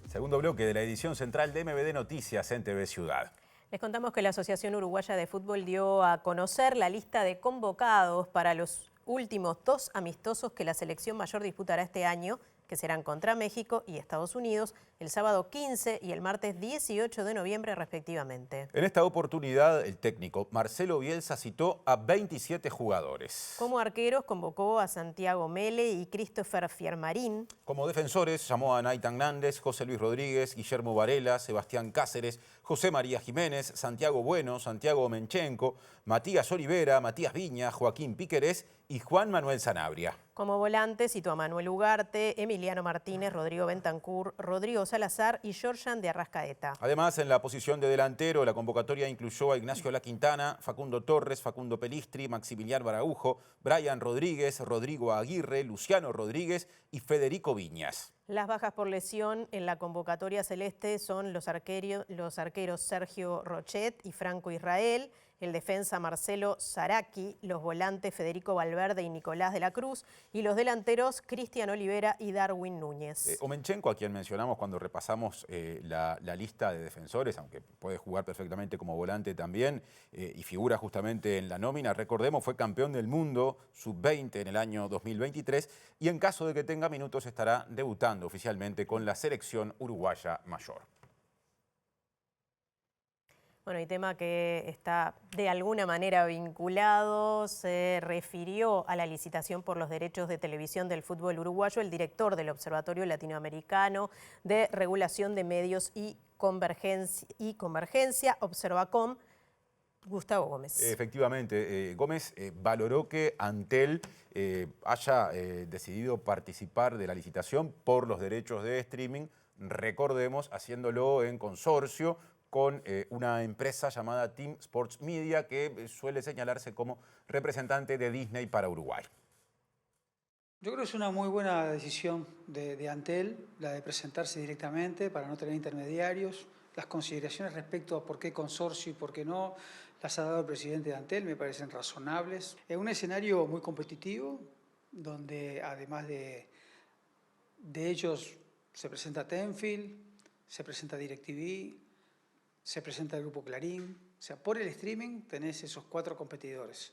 Segundo bloque de la edición central de MBD Noticias en TV Ciudad. Les contamos que la Asociación Uruguaya de Fútbol dio a conocer la lista de convocados para los últimos 2 amistosos que la selección mayor disputará este año, que serán contra México y Estados Unidos, el sábado 15 y el martes 18 de noviembre respectivamente. En esta oportunidad, el técnico Marcelo Bielsa citó a 27 jugadores. Como arqueros convocó a Santiago Mele y Christopher Fiermarín. Como defensores llamó a Naitan Nández, José Luis Rodríguez, Guillermo Varela, Sebastián Cáceres, José María Jiménez, Santiago Bueno, Santiago Menchenko, Matías Olivera, Matías Viña, Joaquín Piquerés y Juan Manuel Sanabria. Como volantes citó a Manuel Ugarte, Emiliano Martínez, Rodrigo Bentancur, Rodrigo Salazar y Georgian de Arrascaeta. Además, en la posición de delantero, la convocatoria incluyó a Ignacio La Quintana, Facundo Torres, Facundo Pelistri, Maximiliano Baraujo, Brian Rodríguez, Rodrigo Aguirre, Luciano Rodríguez y Federico Viñas. Las bajas por lesión en la convocatoria celeste son los arqueros Sergio Rochet y Franco Israel, el defensa Marcelo Zaraki, los volantes Federico Valverde y Nicolás de la Cruz y los delanteros Cristian Olivera y Darwin Núñez. Omenchenko, a quien mencionamos cuando repasamos la lista de defensores, aunque puede jugar perfectamente como volante también y figura justamente en la nómina, recordemos, fue campeón del mundo sub-20 en el año 2023 y en caso de que tenga minutos estará debutando oficialmente con la selección uruguaya mayor. Bueno, y tema que está de alguna manera vinculado, se refirió a la licitación por los derechos de televisión del fútbol uruguayo el director del Observatorio Latinoamericano de Regulación de Medios y Convergencia, Observacom, Gustavo Gómez. Efectivamente, Gómez valoró que Antel haya decidido participar de la licitación por los derechos de streaming, recordemos, haciéndolo en consorcio con una empresa llamada Team Sports Media, que suele señalarse como representante de Disney para Uruguay. Yo creo que es una muy buena decisión de Antel, la de presentarse directamente para no tener intermediarios. Las consideraciones respecto a por qué consorcio y por qué no las ha dado el presidente de Antel me parecen razonables. Es un escenario muy competitivo, donde además de ellos se presenta Tenfield, se presenta DirecTV, se presenta el Grupo Clarín. O sea, por el streaming tenés esos 4 competidores.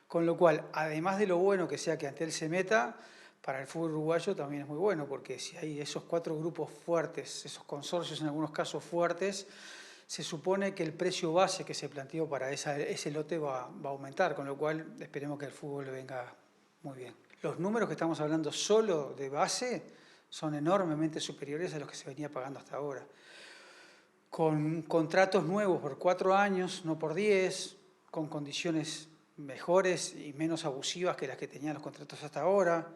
Con lo cual, además de lo bueno que sea que Antel se meta, para el fútbol uruguayo también es muy bueno, porque si hay esos 4 grupos fuertes, esos consorcios en algunos casos fuertes, se supone que el precio base que se planteó para ese lote va a aumentar, con lo cual esperemos que el fútbol venga muy bien. Los números que estamos hablando solo de base son enormemente superiores a los que se venía pagando hasta ahora. Con contratos nuevos por 4 años, no por 10, con condiciones mejores y menos abusivas que las que tenían los contratos hasta ahora.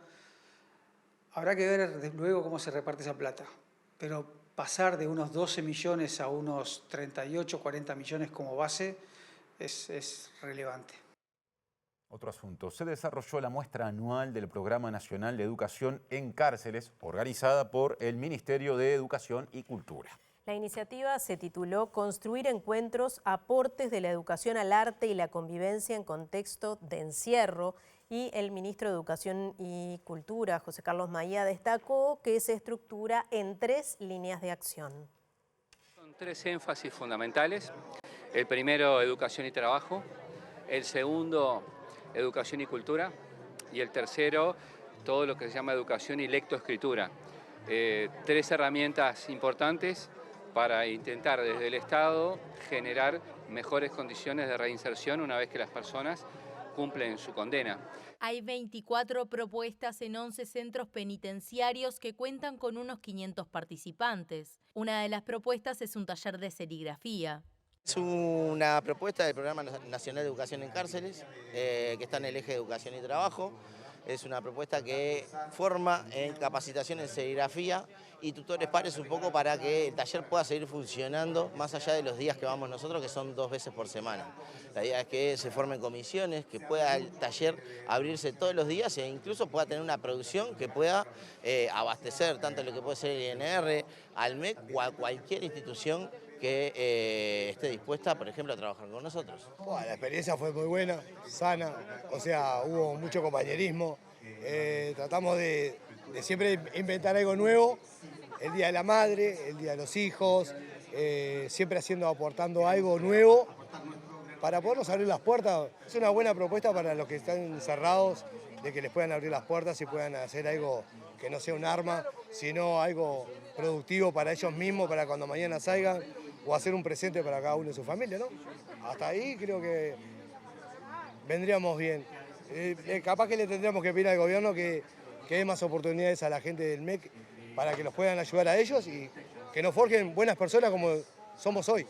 Habrá que ver luego cómo se reparte esa plata, pero pasar de unos 12 millones a unos 38, 40 millones como base es relevante. Otro asunto. Se desarrolló la muestra anual del Programa Nacional de Educación en Cárceles, organizada por el Ministerio de Educación y Cultura. La iniciativa se tituló Construir encuentros, aportes de la educación al arte y la convivencia en contexto de encierro, y el ministro de Educación y Cultura, José Carlos Maía, destacó que se estructura en 3 líneas de acción. Son 3 énfasis fundamentales. El primero, educación y trabajo. El segundo, educación y cultura. Y el tercero, todo lo que se llama educación y lectoescritura. 3 herramientas importantes para intentar desde el Estado generar mejores condiciones de reinserción una vez que las personas cumplen su condena. Hay 24 propuestas en 11 centros penitenciarios que cuentan con unos 500 participantes. Una de las propuestas es un taller de serigrafía. Es una propuesta del Programa Nacional de Educación en Cárceles, que está en el eje de educación y trabajo. Es una propuesta que forma en capacitación en serigrafía y tutores pares un poco para que el taller pueda seguir funcionando más allá de los días que vamos nosotros, que son 2 veces por semana. La idea es que se formen comisiones, que pueda el taller abrirse todos los días e incluso pueda tener una producción que pueda abastecer tanto lo que puede ser el INR, al MEC o a cualquier institución que esté dispuesta, por ejemplo, a trabajar con nosotros. Bueno, la experiencia fue muy buena, sana, o sea, hubo mucho compañerismo. Tratamos de siempre inventar algo nuevo, el Día de la Madre, el Día de los Hijos, siempre aportando algo nuevo para podernos abrir las puertas. Es una buena propuesta para los que están encerrados, de que les puedan abrir las puertas y puedan hacer algo que no sea un arma, sino algo productivo para ellos mismos, para cuando mañana salgan, o hacer un presente para cada uno de su familia, ¿no? Hasta ahí creo que vendríamos bien. Capaz que le tendríamos que pedir al gobierno que dé más oportunidades a la gente del MEC para que los puedan ayudar a ellos y que nos forjen buenas personas como somos hoy.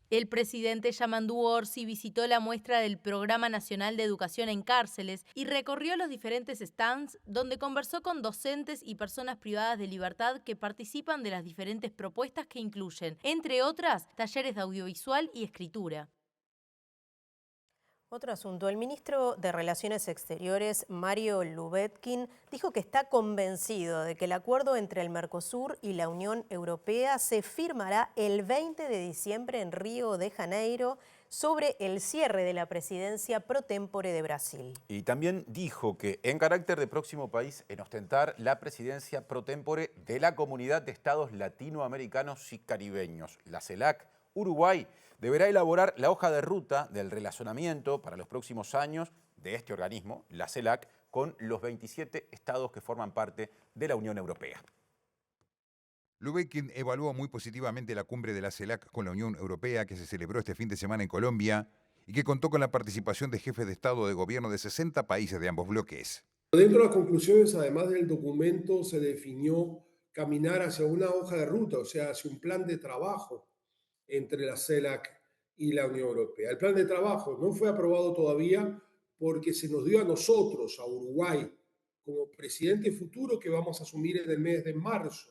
El presidente Yamandu Orsi visitó la muestra del Programa Nacional de Educación en Cárceles y recorrió los diferentes stands donde conversó con docentes y personas privadas de libertad que participan de las diferentes propuestas que incluyen, entre otras, talleres de audiovisual y escritura. Otro asunto. El ministro de Relaciones Exteriores, Mario Lubetkin, dijo que está convencido de que el acuerdo entre el Mercosur y la Unión Europea se firmará el 20 de diciembre en Río de Janeiro sobre el cierre de la presidencia pro tempore de Brasil. Y también dijo que en carácter de próximo país en ostentar la presidencia pro tempore de la Comunidad de Estados Latinoamericanos y Caribeños, la CELAC, Uruguay deberá elaborar la hoja de ruta del relacionamiento para los próximos años de este organismo, la CELAC, con los 27 estados que forman parte de la Unión Europea. Lubetkin evaluó muy positivamente la cumbre de la CELAC con la Unión Europea que se celebró este fin de semana en Colombia y que contó con la participación de jefes de Estado o de Gobierno de 60 países de ambos bloques. Dentro de las conclusiones, además del documento, se definió caminar hacia una hoja de ruta, o sea, hacia un plan de trabajo entre la CELAC y la Unión Europea. El plan de trabajo no fue aprobado todavía porque se nos dio a nosotros, a Uruguay, como presidente futuro que vamos a asumir en el mes de marzo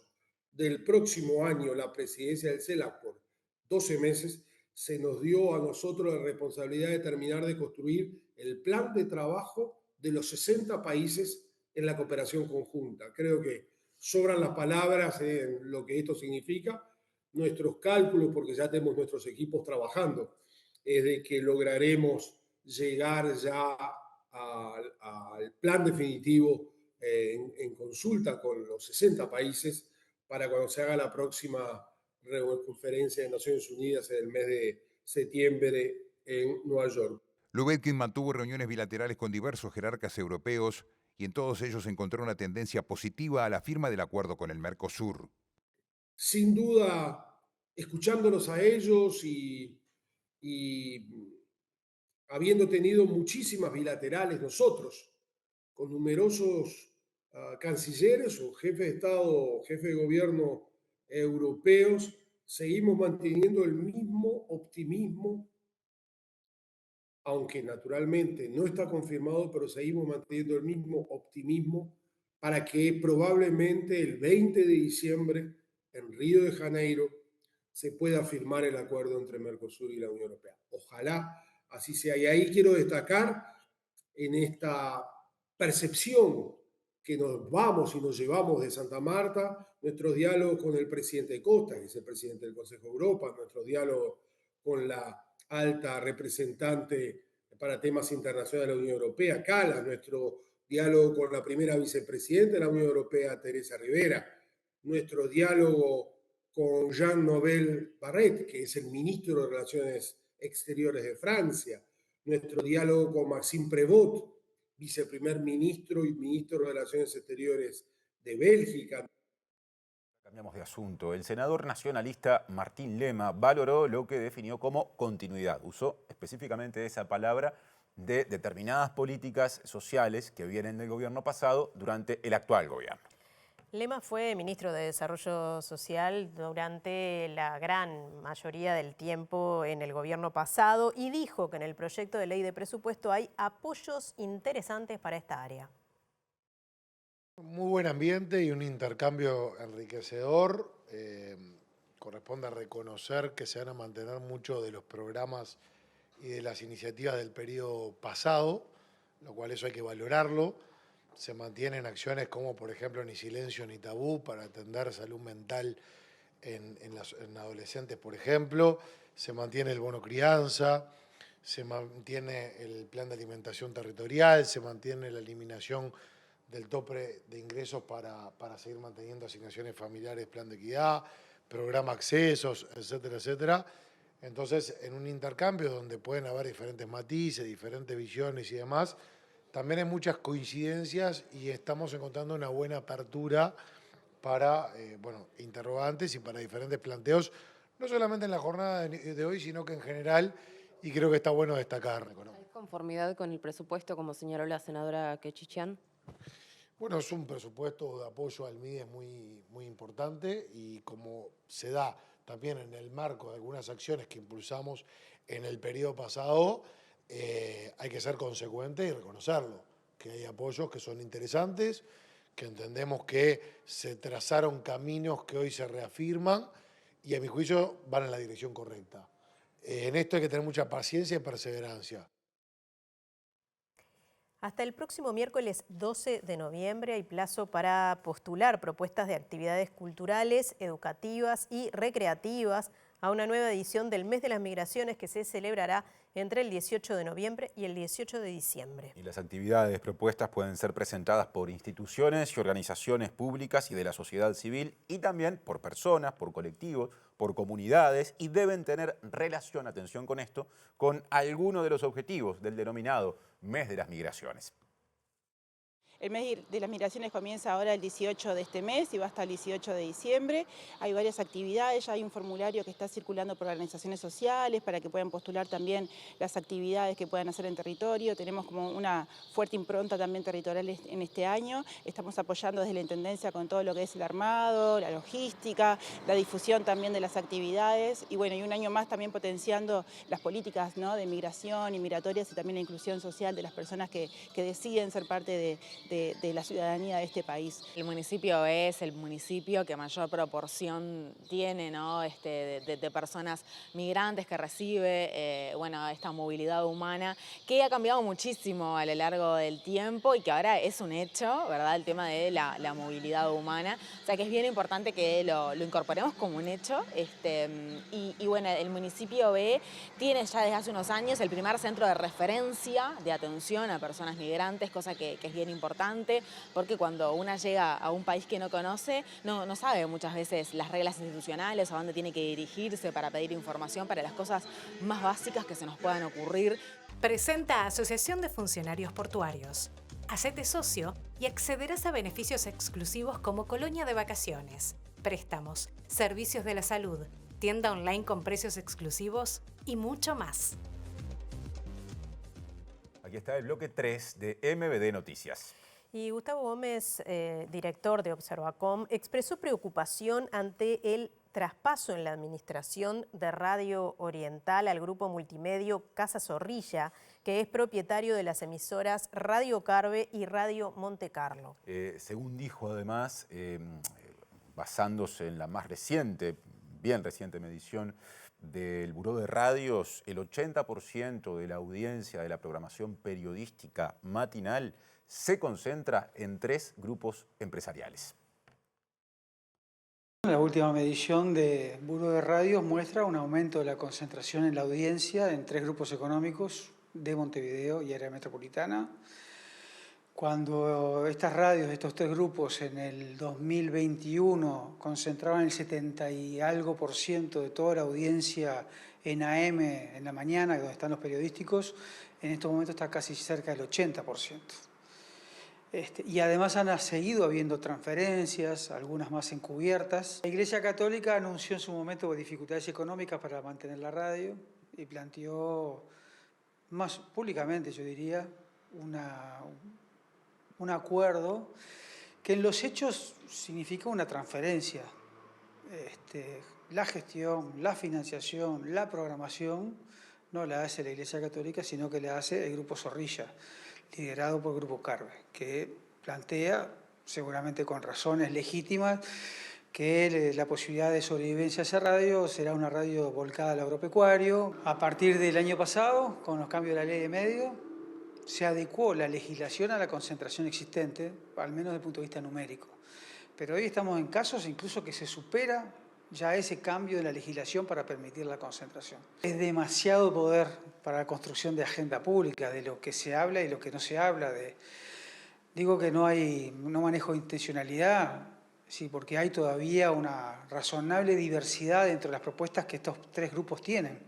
del próximo año la presidencia del CELAC por 12 meses, se nos dio a nosotros la responsabilidad de terminar de construir el plan de trabajo de los 60 países en la cooperación conjunta. Creo que sobran las palabras en lo que esto significa. Nuestros cálculos, porque ya tenemos nuestros equipos trabajando, es de que lograremos llegar ya al plan definitivo en consulta con los 60 países para cuando se haga la próxima conferencia de Naciones Unidas en el mes de septiembre en Nueva York. Lubetkin mantuvo reuniones bilaterales con diversos jerarcas europeos y en todos ellos encontró una tendencia positiva a la firma del acuerdo con el Mercosur. Sin duda, escuchándolos a ellos y habiendo tenido muchísimas bilaterales nosotros, con numerosos cancilleres o jefes de Estado o jefes de gobierno europeos, seguimos manteniendo el mismo optimismo, aunque naturalmente no está confirmado, pero seguimos manteniendo el mismo optimismo para que probablemente el 20 de diciembre en Río de Janeiro se pueda firmar el acuerdo entre Mercosur y la Unión Europea. Ojalá así sea. Y ahí quiero destacar en esta percepción que nos vamos y nos llevamos de Santa Marta, nuestro diálogo con el presidente Costa, que es el presidente del Consejo de Europa, nuestro diálogo con la alta representante para temas internacionales de la Unión Europea, Cala, nuestro diálogo con la primera vicepresidenta de la Unión Europea, Teresa Rivera, nuestro diálogo con Jean-Noël Barrot, que es el ministro de Relaciones Exteriores de Francia, nuestro diálogo con Maxime Prévost, viceprimer ministro y ministro de Relaciones Exteriores de Bélgica. Cambiamos de asunto. El senador nacionalista Martín Lema valoró lo que definió como continuidad. Usó específicamente esa palabra de determinadas políticas sociales que vienen del gobierno pasado durante el actual gobierno. Lema fue ministro de Desarrollo Social durante la gran mayoría del tiempo en el gobierno pasado y dijo que en el proyecto de ley de presupuesto hay apoyos interesantes para esta área. Muy buen ambiente y un intercambio enriquecedor. Corresponde reconocer que se van a mantener muchos de los programas y de las iniciativas del periodo pasado, lo cual eso hay que valorarlo. Se mantienen acciones como, por ejemplo, Ni Silencio Ni Tabú para atender salud mental en adolescentes, por ejemplo. Se mantiene el bono crianza, se mantiene el plan de alimentación territorial, se mantiene la eliminación del tope de ingresos para seguir manteniendo asignaciones familiares, plan de equidad, programa accesos, etcétera, etcétera. Entonces, en un intercambio donde pueden haber diferentes matices, diferentes visiones y demás, también hay muchas coincidencias y estamos encontrando una buena apertura para interrogantes y para diferentes planteos, no solamente en la jornada de hoy, sino que en general, y creo que está bueno destacar. ¿Hay conformidad con el presupuesto, como señaló la senadora Quechichán? Bueno, es un presupuesto de apoyo al MIDES muy importante y como se da también en el marco de algunas acciones que impulsamos en el periodo pasado, hay que ser consecuente y reconocerlo, que hay apoyos que son interesantes, que entendemos que se trazaron caminos que hoy se reafirman y a mi juicio van en la dirección correcta. En esto hay que tener mucha paciencia y perseverancia. Hasta el próximo miércoles 12 de noviembre hay plazo para postular propuestas de actividades culturales, educativas y recreativas a una nueva edición del Mes de las Migraciones que se celebrará entre el 18 de noviembre y el 18 de diciembre. Y las actividades propuestas pueden ser presentadas por instituciones y organizaciones públicas y de la sociedad civil y también por personas, por colectivos, por comunidades y deben tener relación, atención con esto, con alguno de los objetivos del denominado Mes de las Migraciones. El mes de las migraciones comienza ahora el 18 de este mes y va hasta el 18 de diciembre. Hay varias actividades, ya hay un formulario que está circulando por organizaciones sociales para que puedan postular también las actividades que puedan hacer en territorio. Tenemos como una fuerte impronta también territorial en este año. Estamos apoyando desde la Intendencia con todo lo que es el armado, la logística, la difusión también de las actividades y bueno, y un año más también potenciando las políticas, ¿no?, de migración y migratorias y también la inclusión social de las personas que deciden ser parte de la ciudadanía de este país. El municipio es el municipio que mayor proporción tiene, ¿no?, de personas migrantes que recibe bueno, esta movilidad humana que ha cambiado muchísimo a lo largo del tiempo y que ahora es un hecho, ¿verdad?, el tema de la movilidad humana. O sea que es bien importante que lo incorporemos como un hecho. Y bueno, el municipio B tiene ya desde hace unos años el primer centro de referencia de atención a personas migrantes, cosa que es bien importante, porque cuando una llega a un país que no conoce, no sabe muchas veces las reglas institucionales, a dónde tiene que dirigirse para pedir información para las cosas más básicas que se nos puedan ocurrir. Presenta Asociación de Funcionarios Portuarios. Hacete socio y accederás a beneficios exclusivos como colonia de vacaciones, préstamos, servicios de la salud, tienda online con precios exclusivos y mucho más. Aquí está el bloque 3 de MBD Noticias. Y Gustavo Gómez, director de Observacom, expresó preocupación ante el traspaso en la administración de Radio Oriental al grupo multimedio Casa Zorrilla, que es propietario de las emisoras Radio Carve y Radio Monte Carlo. Según dijo además, basándose en la más reciente, bien reciente medición del Buró de Radios, el 80% de la audiencia de la programación periodística matinal se concentra en 3 grupos empresariales. La última medición de Buró de Radios muestra un aumento de la concentración en la audiencia en 3 grupos económicos de Montevideo y área metropolitana. Cuando estas radios, estos 3 grupos en el 2021 concentraban el 70 y algo % de toda la audiencia en AM en la mañana, donde están los periodísticos, en estos momentos está casi cerca del 80%. Y además han seguido habiendo transferencias, algunas más encubiertas. La Iglesia Católica anunció en su momento dificultades económicas para mantener la radio y planteó más públicamente, yo diría, un acuerdo que en los hechos significa una transferencia. La gestión, la financiación, la programación no la hace la Iglesia Católica, sino que la hace el Grupo Zorrilla, liderado por el Grupo Carve, que plantea, seguramente con razones legítimas, que la posibilidad de sobrevivencia de esa radio será una radio volcada al agropecuario. A partir del año pasado, con los cambios de la ley de medios, se adecuó la legislación a la concentración existente, al menos desde el punto de vista numérico. Pero hoy estamos en casos incluso que se supera ya ese cambio de la legislación para permitir la concentración. Es demasiado poder para la construcción de agenda pública, de lo que se habla y lo que no se habla. Digo que no manejo intencionalidad, sí, porque hay todavía una razonable diversidad dentro de las propuestas que estos 3 grupos tienen.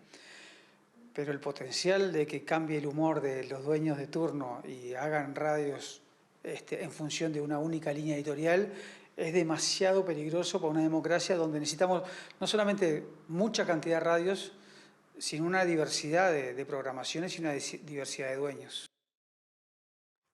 Pero el potencial de que cambie el humor de los dueños de turno y hagan radios en función de una única línea editorial es demasiado peligroso para una democracia donde necesitamos no solamente mucha cantidad de radios, sino una diversidad de programaciones y una diversidad de dueños.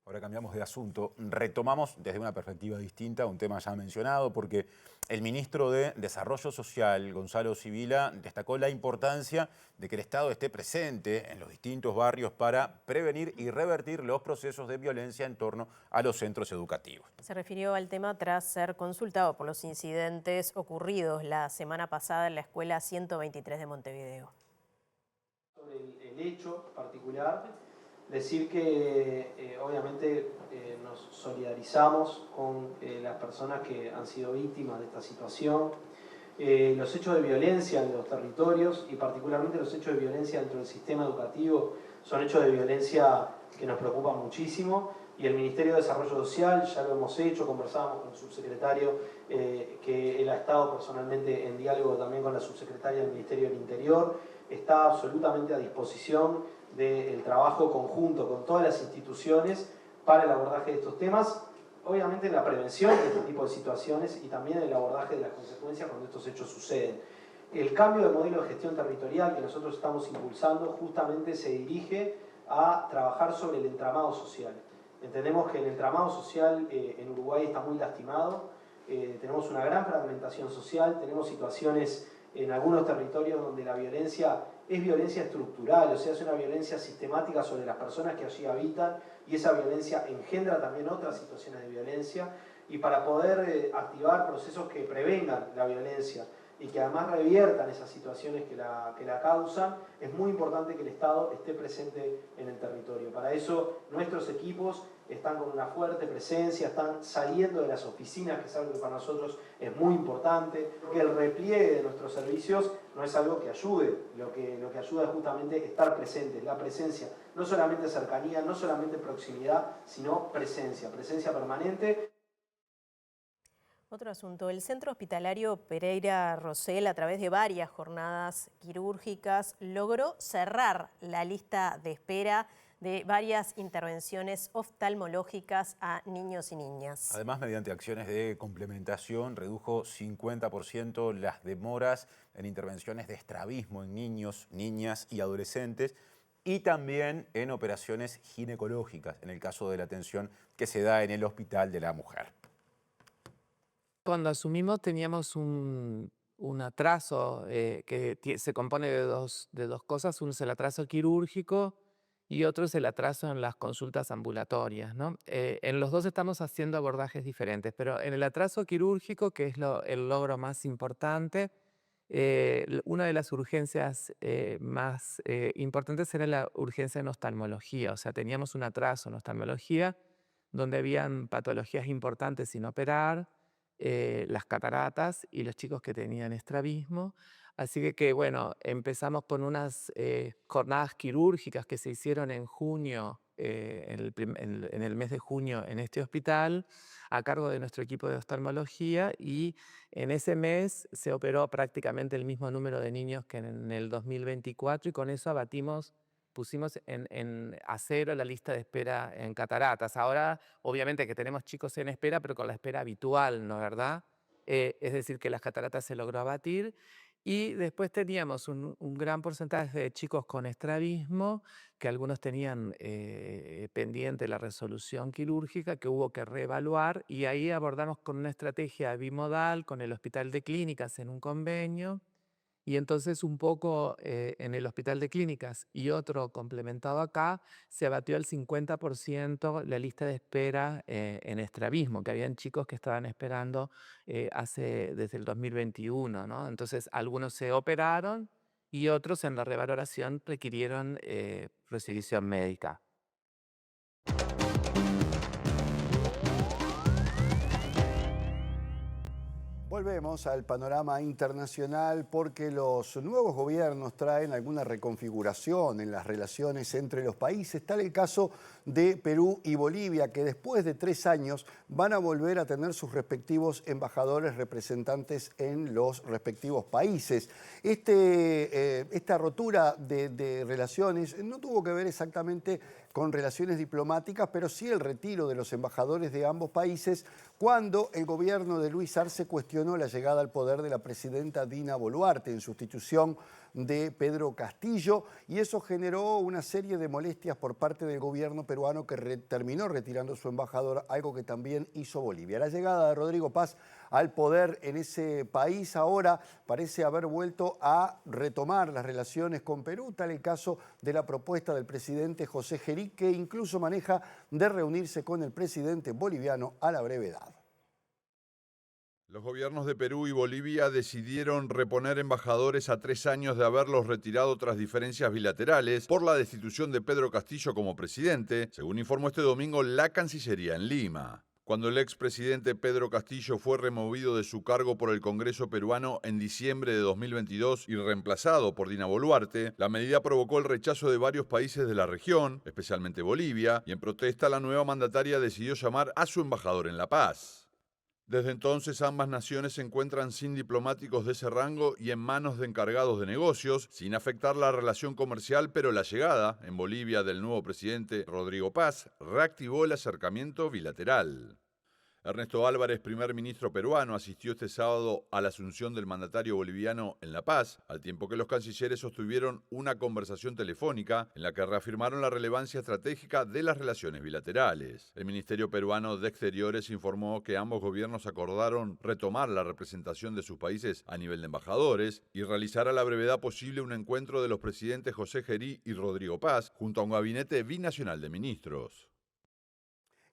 Ahora cambiamos de asunto. Retomamos desde una perspectiva distinta un tema ya mencionado, porque el ministro de Desarrollo Social, Gonzalo Sibila, destacó la importancia de que el Estado esté presente en los distintos barrios para prevenir y revertir los procesos de violencia en torno a los centros educativos. Se refirió al tema tras ser consultado por los incidentes ocurridos la semana pasada en la Escuela 123 de Montevideo. Sobre el hecho particular, decir que obviamente nos solidarizamos con las personas que han sido víctimas de esta situación. Los hechos de violencia en los territorios y particularmente los hechos de violencia dentro del sistema educativo son hechos de violencia que nos preocupan muchísimo y el Ministerio de Desarrollo Social, ya lo hemos hecho, conversábamos con el subsecretario que él ha estado personalmente en diálogo también con la subsecretaria del Ministerio del Interior, está absolutamente a disposición del trabajo conjunto con todas las instituciones para el abordaje de estos temas, obviamente en la prevención de este tipo de situaciones y también en el abordaje de las consecuencias cuando estos hechos suceden. El cambio de modelo de gestión territorial que nosotros estamos impulsando justamente se dirige a trabajar sobre el entramado social. Entendemos que el entramado social en Uruguay está muy lastimado, tenemos una gran fragmentación social, tenemos situaciones en algunos territorios donde la violencia es violencia estructural, o sea, es una violencia sistemática sobre las personas que allí habitan y esa violencia engendra también otras situaciones de violencia y para poder activar procesos que prevengan la violencia y que además reviertan esas situaciones que la causan, es muy importante que el Estado esté presente en el territorio. Para eso nuestros equipos están con una fuerte presencia, están saliendo de las oficinas, que es algo que para nosotros es muy importante, porque el repliegue de nuestros servicios no es algo que ayude, lo que ayuda es justamente estar presentes, la presencia, no solamente cercanía, no solamente proximidad, sino presencia permanente. Otro asunto, el Centro Hospitalario Pereira Rosell, a través de varias jornadas quirúrgicas, logró cerrar la lista de espera de varias intervenciones oftalmológicas a niños y niñas. Además, mediante acciones de complementación, redujo 50% las demoras en intervenciones de estrabismo en niños, niñas y adolescentes y también en operaciones ginecológicas, en el caso de la atención que se da en el Hospital de la Mujer. Cuando asumimos teníamos un atraso que se compone de dos cosas. Uno es el atraso quirúrgico y otro es el atraso en las consultas ambulatorias, ¿no? En los dos estamos haciendo abordajes diferentes, pero en el atraso quirúrgico, que es el logro más importante, una de las urgencias más importantes era la urgencia en oftalmología. O sea, teníamos un atraso en oftalmología donde habían patologías importantes sin operar, las cataratas y los chicos que tenían estrabismo. Así que bueno, empezamos con unas jornadas quirúrgicas que se hicieron en junio, en el mes de junio en este hospital, a cargo de nuestro equipo de oftalmología, y en ese mes se operó prácticamente el mismo número de niños que en el 2024 y con eso pusimos a cero la lista de espera en cataratas. Ahora, obviamente que tenemos chicos en espera, pero con la espera habitual, ¿no es verdad? Es decir, que las cataratas se logró abatir. Y después teníamos un gran porcentaje de chicos con estrabismo, que algunos tenían pendiente la resolución quirúrgica, que hubo que reevaluar, y ahí abordamos con una estrategia bimodal, con el Hospital de Clínicas en un convenio. Y entonces un poco en el Hospital de Clínicas y otro complementado acá, se abatió al 50% la lista de espera en estrabismo, que habían chicos que estaban esperando desde el 2021, ¿no? Entonces algunos se operaron y otros en la revaloración requirieron resección médica. Volvemos al panorama internacional porque los nuevos gobiernos traen alguna reconfiguración en las relaciones entre los países. Tal el caso de Perú y Bolivia, que después de 3 años van a volver a tener sus respectivos embajadores representantes en los respectivos países. Esta rotura de relaciones no tuvo que ver exactamente con relaciones diplomáticas, pero sí el retiro de los embajadores de ambos países cuando el gobierno de Luis Arce cuestionó la llegada al poder de la presidenta Dina Boluarte en sustitución de Pedro Castillo, y eso generó una serie de molestias por parte del gobierno peruano que terminó retirando su embajador, algo que también hizo Bolivia. La llegada de Rodrigo Paz al poder en ese país ahora parece haber vuelto a retomar las relaciones con Perú, tal el caso de la propuesta del presidente José Gerí, que incluso maneja de reunirse con el presidente boliviano a la brevedad. Los gobiernos de Perú y Bolivia decidieron reponer embajadores a 3 años de haberlos retirado tras diferencias bilaterales por la destitución de Pedro Castillo como presidente, según informó este domingo la Cancillería en Lima. Cuando el expresidente Pedro Castillo fue removido de su cargo por el Congreso peruano en diciembre de 2022 y reemplazado por Dina Boluarte, la medida provocó el rechazo de varios países de la región, especialmente Bolivia, y en protesta la nueva mandataria decidió llamar a su embajador en La Paz. Desde entonces, ambas naciones se encuentran sin diplomáticos de ese rango y en manos de encargados de negocios, sin afectar la relación comercial, pero la llegada en Bolivia del nuevo presidente Rodrigo Paz reactivó el acercamiento bilateral. Ernesto Álvarez, primer ministro peruano, asistió este sábado a la asunción del mandatario boliviano en La Paz, al tiempo que los cancilleres sostuvieron una conversación telefónica en la que reafirmaron la relevancia estratégica de las relaciones bilaterales. El Ministerio Peruano de Exteriores informó que ambos gobiernos acordaron retomar la representación de sus países a nivel de embajadores y realizar a la brevedad posible un encuentro de los presidentes José Gerí y Rodrigo Paz junto a un gabinete binacional de ministros.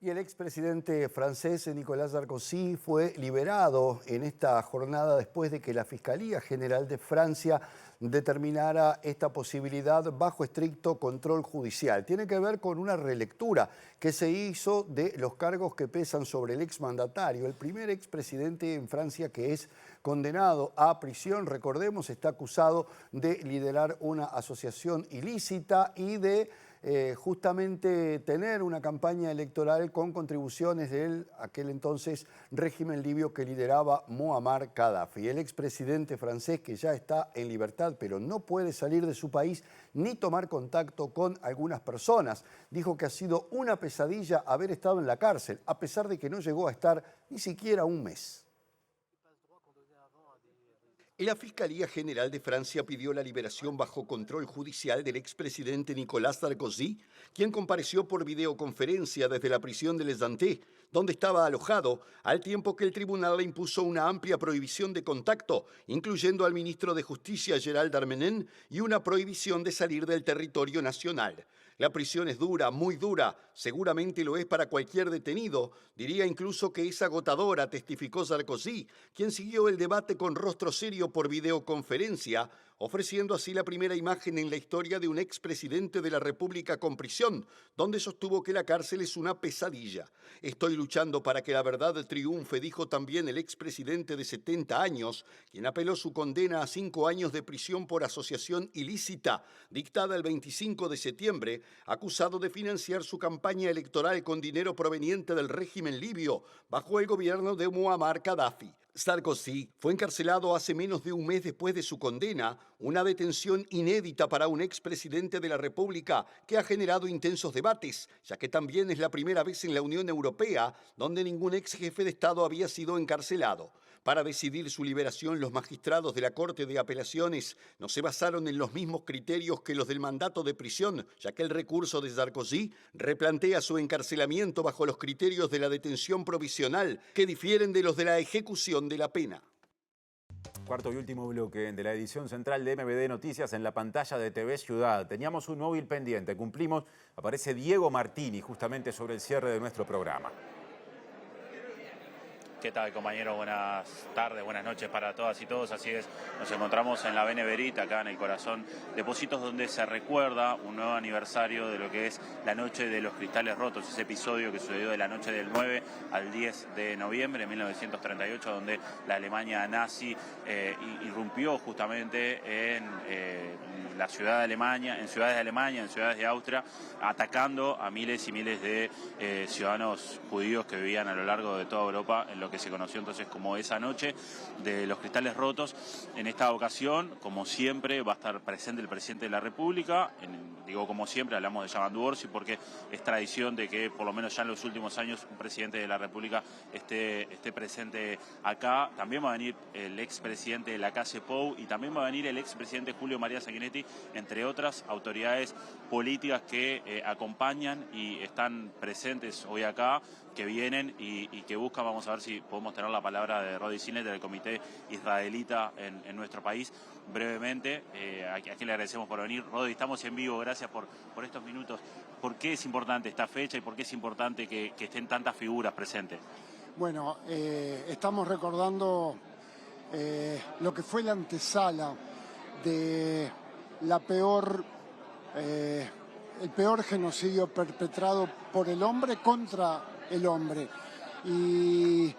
Y el expresidente francés Nicolas Sarkozy fue liberado en esta jornada después de que la Fiscalía General de Francia determinara esta posibilidad bajo estricto control judicial. Tiene que ver con una relectura que se hizo de los cargos que pesan sobre el exmandatario, el primer expresidente en Francia que es condenado a prisión. Recordemos, está acusado de liderar una asociación ilícita y de justamente tener una campaña electoral con contribuciones de aquel entonces régimen libio que lideraba Muammar Gaddafi. El expresidente francés, que ya está en libertad pero no puede salir de su país ni tomar contacto con algunas personas, dijo que ha sido una pesadilla haber estado en la cárcel, a pesar de que no llegó a estar ni siquiera un mes. La Fiscalía General de Francia pidió la liberación bajo control judicial del expresidente Nicolas Sarkozy, quien compareció por videoconferencia desde la prisión de Les Dantés, donde estaba alojado, al tiempo que el tribunal le impuso una amplia prohibición de contacto, incluyendo al ministro de Justicia Gérald Darmanin y una prohibición de salir del territorio nacional. La prisión es dura, muy dura, seguramente lo es para cualquier detenido. Diría incluso que es agotadora, testificó Sarkozy, quien siguió el debate con rostro serio por videoconferencia, ofreciendo así la primera imagen en la historia de un expresidente de la República con prisión, donde sostuvo que la cárcel es una pesadilla. Estoy luchando para que la verdad triunfe, dijo también el expresidente de 70 años, quien apeló su condena a 5 años de prisión por asociación ilícita, dictada el 25 de septiembre, acusado de financiar su campaña electoral con dinero proveniente del régimen libio, bajo el gobierno de Muammar Gaddafi. Sarkozy fue encarcelado hace menos de un mes después de su condena, una detención inédita para un expresidente de la República que ha generado intensos debates, ya que también es la primera vez en la Unión Europea donde ningún ex jefe de Estado había sido encarcelado. Para decidir su liberación, los magistrados de la Corte de Apelaciones no se basaron en los mismos criterios que los del mandato de prisión, ya que el recurso de Sarkozy replantea su encarcelamiento bajo los criterios de la detención provisional, que difieren de los de la ejecución de la pena. Cuarto y último bloque de la edición central de MBD Noticias en la pantalla de TV Ciudad. Teníamos un móvil pendiente, cumplimos. Aparece Diego Martini justamente sobre el cierre de nuestro programa. ¿Qué tal, compañeros? Buenas tardes, buenas noches para todas y todos. Así es, nos encontramos en la Beneverita, acá en el corazón de Pocitos, donde se recuerda un nuevo aniversario de lo que es la Noche de los Cristales Rotos, ese episodio que sucedió de la noche del 9 al 10 de noviembre de 1938, donde la Alemania nazi irrumpió justamente en la ciudad de Alemania, en ciudades de Alemania, en ciudades de Austria, atacando a miles y miles de ciudadanos judíos que vivían a lo largo de toda Europa, en lo que se conoció entonces como esa noche de los cristales rotos. En esta ocasión, como siempre, va a estar presente el presidente de la República. Digo como siempre, hablamos de Yamandu Orsi porque es tradición de que por lo menos ya en los últimos años un presidente de la República esté presente acá. También va a venir el expresidente de la Calle Pou y también va a venir el expresidente Julio María Sanguinetti, entre otras autoridades políticas que acompañan y están presentes hoy acá, que vienen y que buscan. Vamos a ver si podemos tener la palabra de Rodi Sinet, del comité israelita en nuestro país, brevemente. Aquí le agradecemos por venir. Rodi, estamos en vivo, gracias por estos minutos. ¿Por qué es importante esta fecha y por qué es importante que estén tantas figuras presentes? Bueno, estamos recordando lo que fue la antesala de el peor genocidio perpetrado por el hombre contra el hombre. Y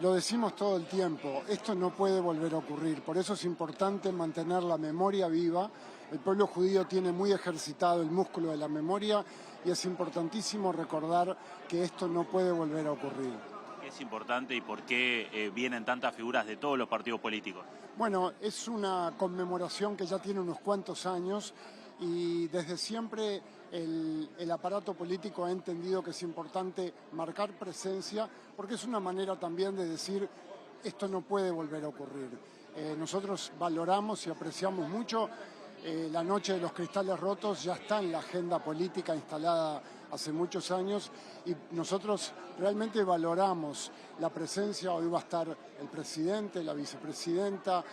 lo decimos todo el tiempo, esto no puede volver a ocurrir, por eso es importante mantener la memoria viva. El pueblo judío tiene muy ejercitado el músculo de la memoria y es importantísimo recordar que esto no puede volver a ocurrir. ¿Qué es importante y por qué vienen tantas figuras de todos los partidos políticos? Bueno, es una conmemoración que ya tiene unos cuantos años y desde siempre el aparato político ha entendido que es importante marcar presencia porque es una manera también de decir esto no puede volver a ocurrir. Nosotros valoramos y apreciamos mucho la noche de los cristales rotos, ya está en la agenda política instalada hace muchos años y nosotros realmente valoramos la presencia. Hoy va a estar el presidente, la vicepresidenta,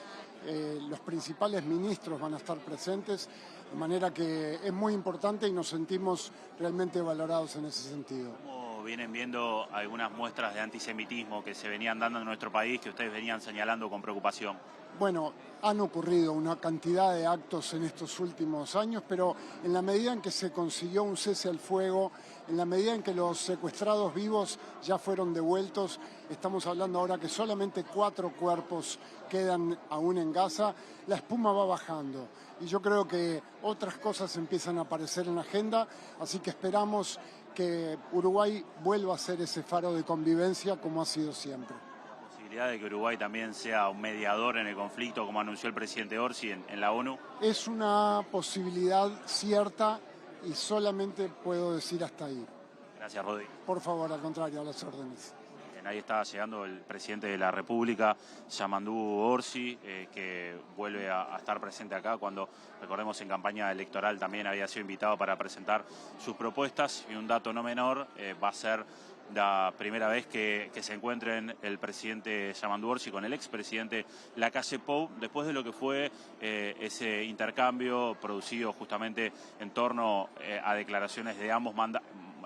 los principales ministros van a estar presentes, de manera que es muy importante y nos sentimos realmente valorados en ese sentido. ¿Cómo vienen viendo algunas muestras de antisemitismo que se venían dando en nuestro país, que ustedes venían señalando con preocupación? Bueno, han ocurrido una cantidad de actos en estos últimos años, pero en la medida en que se consiguió un cese al fuego, en la medida en que los secuestrados vivos ya fueron devueltos, estamos hablando ahora que solamente 4 cuerpos quedan aún en Gaza, la espuma va bajando. Y yo creo que otras cosas empiezan a aparecer en la agenda, así que esperamos que Uruguay vuelva a ser ese faro de convivencia como ha sido siempre. ¿De que Uruguay también sea un mediador en el conflicto, como anunció el presidente Orsi en la ONU? Es una posibilidad cierta y solamente puedo decir hasta ahí. Gracias, Rodi. Por favor, al contrario, a las órdenes. Ahí está llegando el presidente de la República, Yamandú Orsi, que vuelve a estar presente acá cuando, recordemos, en campaña electoral también había sido invitado para presentar sus propuestas. Y un dato no menor, va a ser la primera vez que se encuentren el presidente Yamandú Orsi con el expresidente Lacalle Pou, después de lo que fue ese intercambio producido justamente en torno a declaraciones de ambos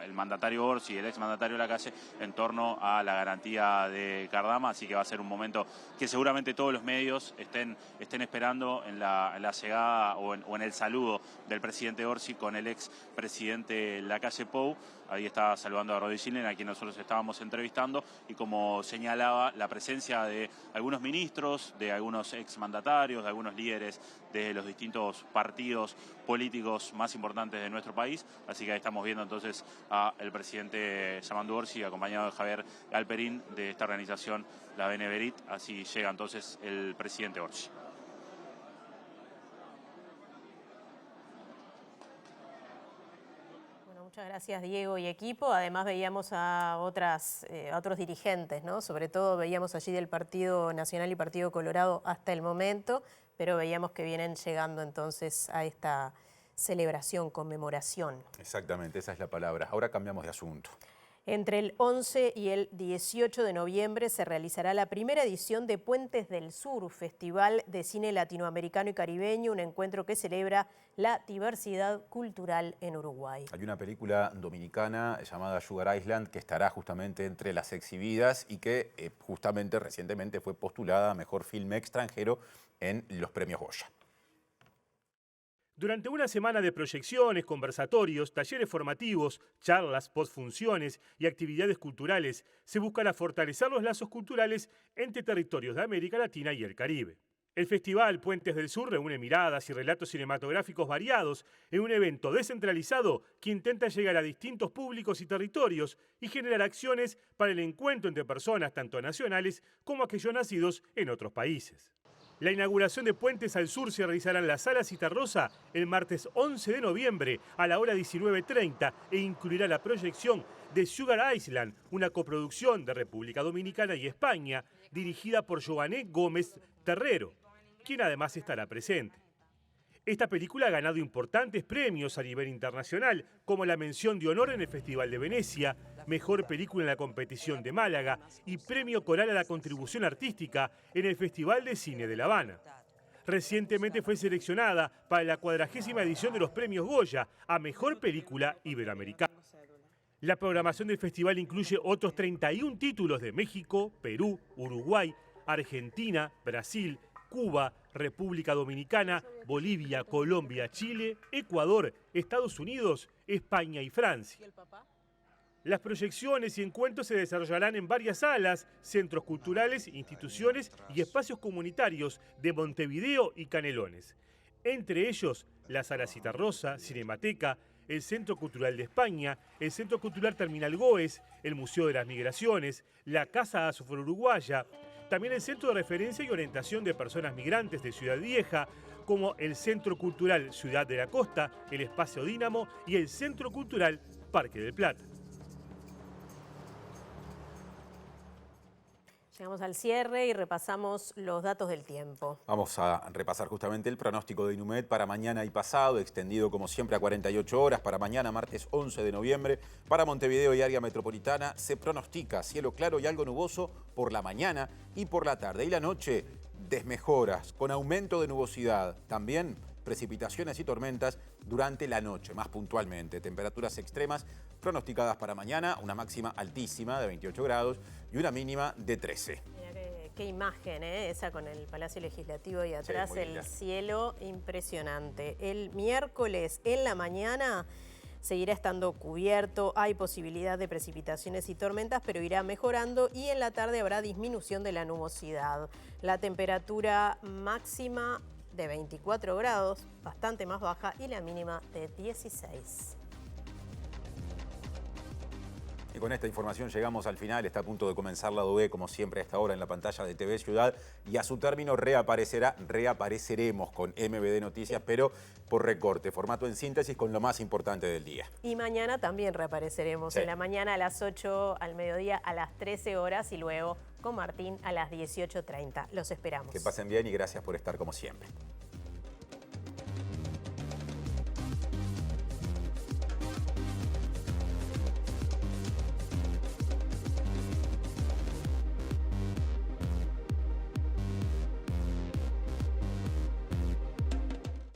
el mandatario Orsi y el exmandatario Lacalle en torno a la garantía de Cardama, así que va a ser un momento que seguramente todos los medios estén esperando en la llegada o en el saludo del presidente Orsi con el expresidente Lacalle Pou. Ahí está saludando a Rodi Schilling, a quien nosotros estábamos entrevistando, y como señalaba, la presencia de algunos ministros, de algunos exmandatarios, de algunos líderes de los distintos partidos políticos más importantes de nuestro país. Así que ahí estamos viendo entonces al presidente Yamandú Orsi, acompañado de Javier Galperín, de esta organización, la Beneverit. Así llega entonces el presidente Orsi. Muchas gracias, Diego y equipo. Además veíamos a otros dirigentes, ¿no? Sobre todo veíamos allí del Partido Nacional y Partido Colorado hasta el momento, pero veíamos que vienen llegando entonces a esta celebración, conmemoración. Exactamente, esa es la palabra. Ahora cambiamos de asunto. Entre el 11 y el 18 de noviembre se realizará la primera edición de Puentes del Sur, Festival de Cine Latinoamericano y Caribeño, un encuentro que celebra la diversidad cultural en Uruguay. Hay una película dominicana llamada Sugar Island que estará justamente entre las exhibidas y que justamente recientemente fue postulada a Mejor Filme Extranjero en los premios Goya. Durante una semana de proyecciones, conversatorios, talleres formativos, charlas, postfunciones y actividades culturales, se buscará fortalecer los lazos culturales entre territorios de América Latina y el Caribe. El Festival Puentes del Sur reúne miradas y relatos cinematográficos variados en un evento descentralizado que intenta llegar a distintos públicos y territorios y generar acciones para el encuentro entre personas tanto nacionales como aquellos nacidos en otros países. La inauguración de Puentes al Sur se realizará en la Sala Citarrosa el martes 11 de noviembre a la hora 19:30 e incluirá la proyección de Sugar Island, una coproducción de República Dominicana y España, dirigida por Joané Gómez Terrero, quien además estará presente. Esta película ha ganado importantes premios a nivel internacional, como la mención de honor en el Festival de Venecia, Mejor Película en la Competición de Málaga y Premio Coral a la Contribución Artística en el Festival de Cine de La Habana. Recientemente fue seleccionada para la 40ª edición de los Premios Goya a Mejor Película Iberoamericana. La programación del festival incluye otros 31 títulos de México, Perú, Uruguay, Argentina, Brasil, Cuba, República Dominicana, Bolivia, Colombia, Chile, Ecuador, Estados Unidos, España y Francia. Las proyecciones y encuentros se desarrollarán en varias salas, centros culturales, instituciones y espacios comunitarios de Montevideo y Canelones. Entre ellos, la Sala Citarrosa, Cinemateca, el Centro Cultural de España, el Centro Cultural Terminal Goes, el Museo de las Migraciones, la Casa Afro-Uruguaya, también el Centro de Referencia y Orientación de Personas Migrantes de Ciudad Vieja, como el Centro Cultural Ciudad de la Costa, el Espacio Dínamo y el Centro Cultural Parque del Plata. Llegamos al cierre y repasamos los datos del tiempo. Vamos a repasar justamente el pronóstico de Inumet para mañana y pasado, extendido como siempre a 48 horas. Para mañana, martes 11 de noviembre, para Montevideo y área metropolitana, se pronostica cielo claro y algo nuboso por la mañana y por la tarde. Y la noche, desmejoras, con aumento de nubosidad. También precipitaciones y tormentas durante la noche, más puntualmente. Temperaturas extremas pronosticadas para mañana, una máxima altísima de 28 grados y una mínima de 13. Mira qué imagen, esa con el Palacio Legislativo y atrás Sí, el cielo impresionante. El miércoles en la mañana seguirá estando cubierto, hay posibilidad de precipitaciones y tormentas, pero irá mejorando y en la tarde habrá disminución de la nubosidad. La temperatura máxima de 24 grados, bastante más baja, y la mínima de 16. Y con esta información llegamos al final. Está a punto de comenzar la DOE, como siempre a esta hora en la pantalla de TV Ciudad. Y a su término reapareceremos con MBD Noticias, pero por recorte, formato en síntesis con lo más importante del día. Y mañana también reapareceremos. Sí. En la mañana a las 8, al mediodía a las 13 horas y luego con Martín a las 18:30. Los esperamos. Que pasen bien y gracias por estar como siempre.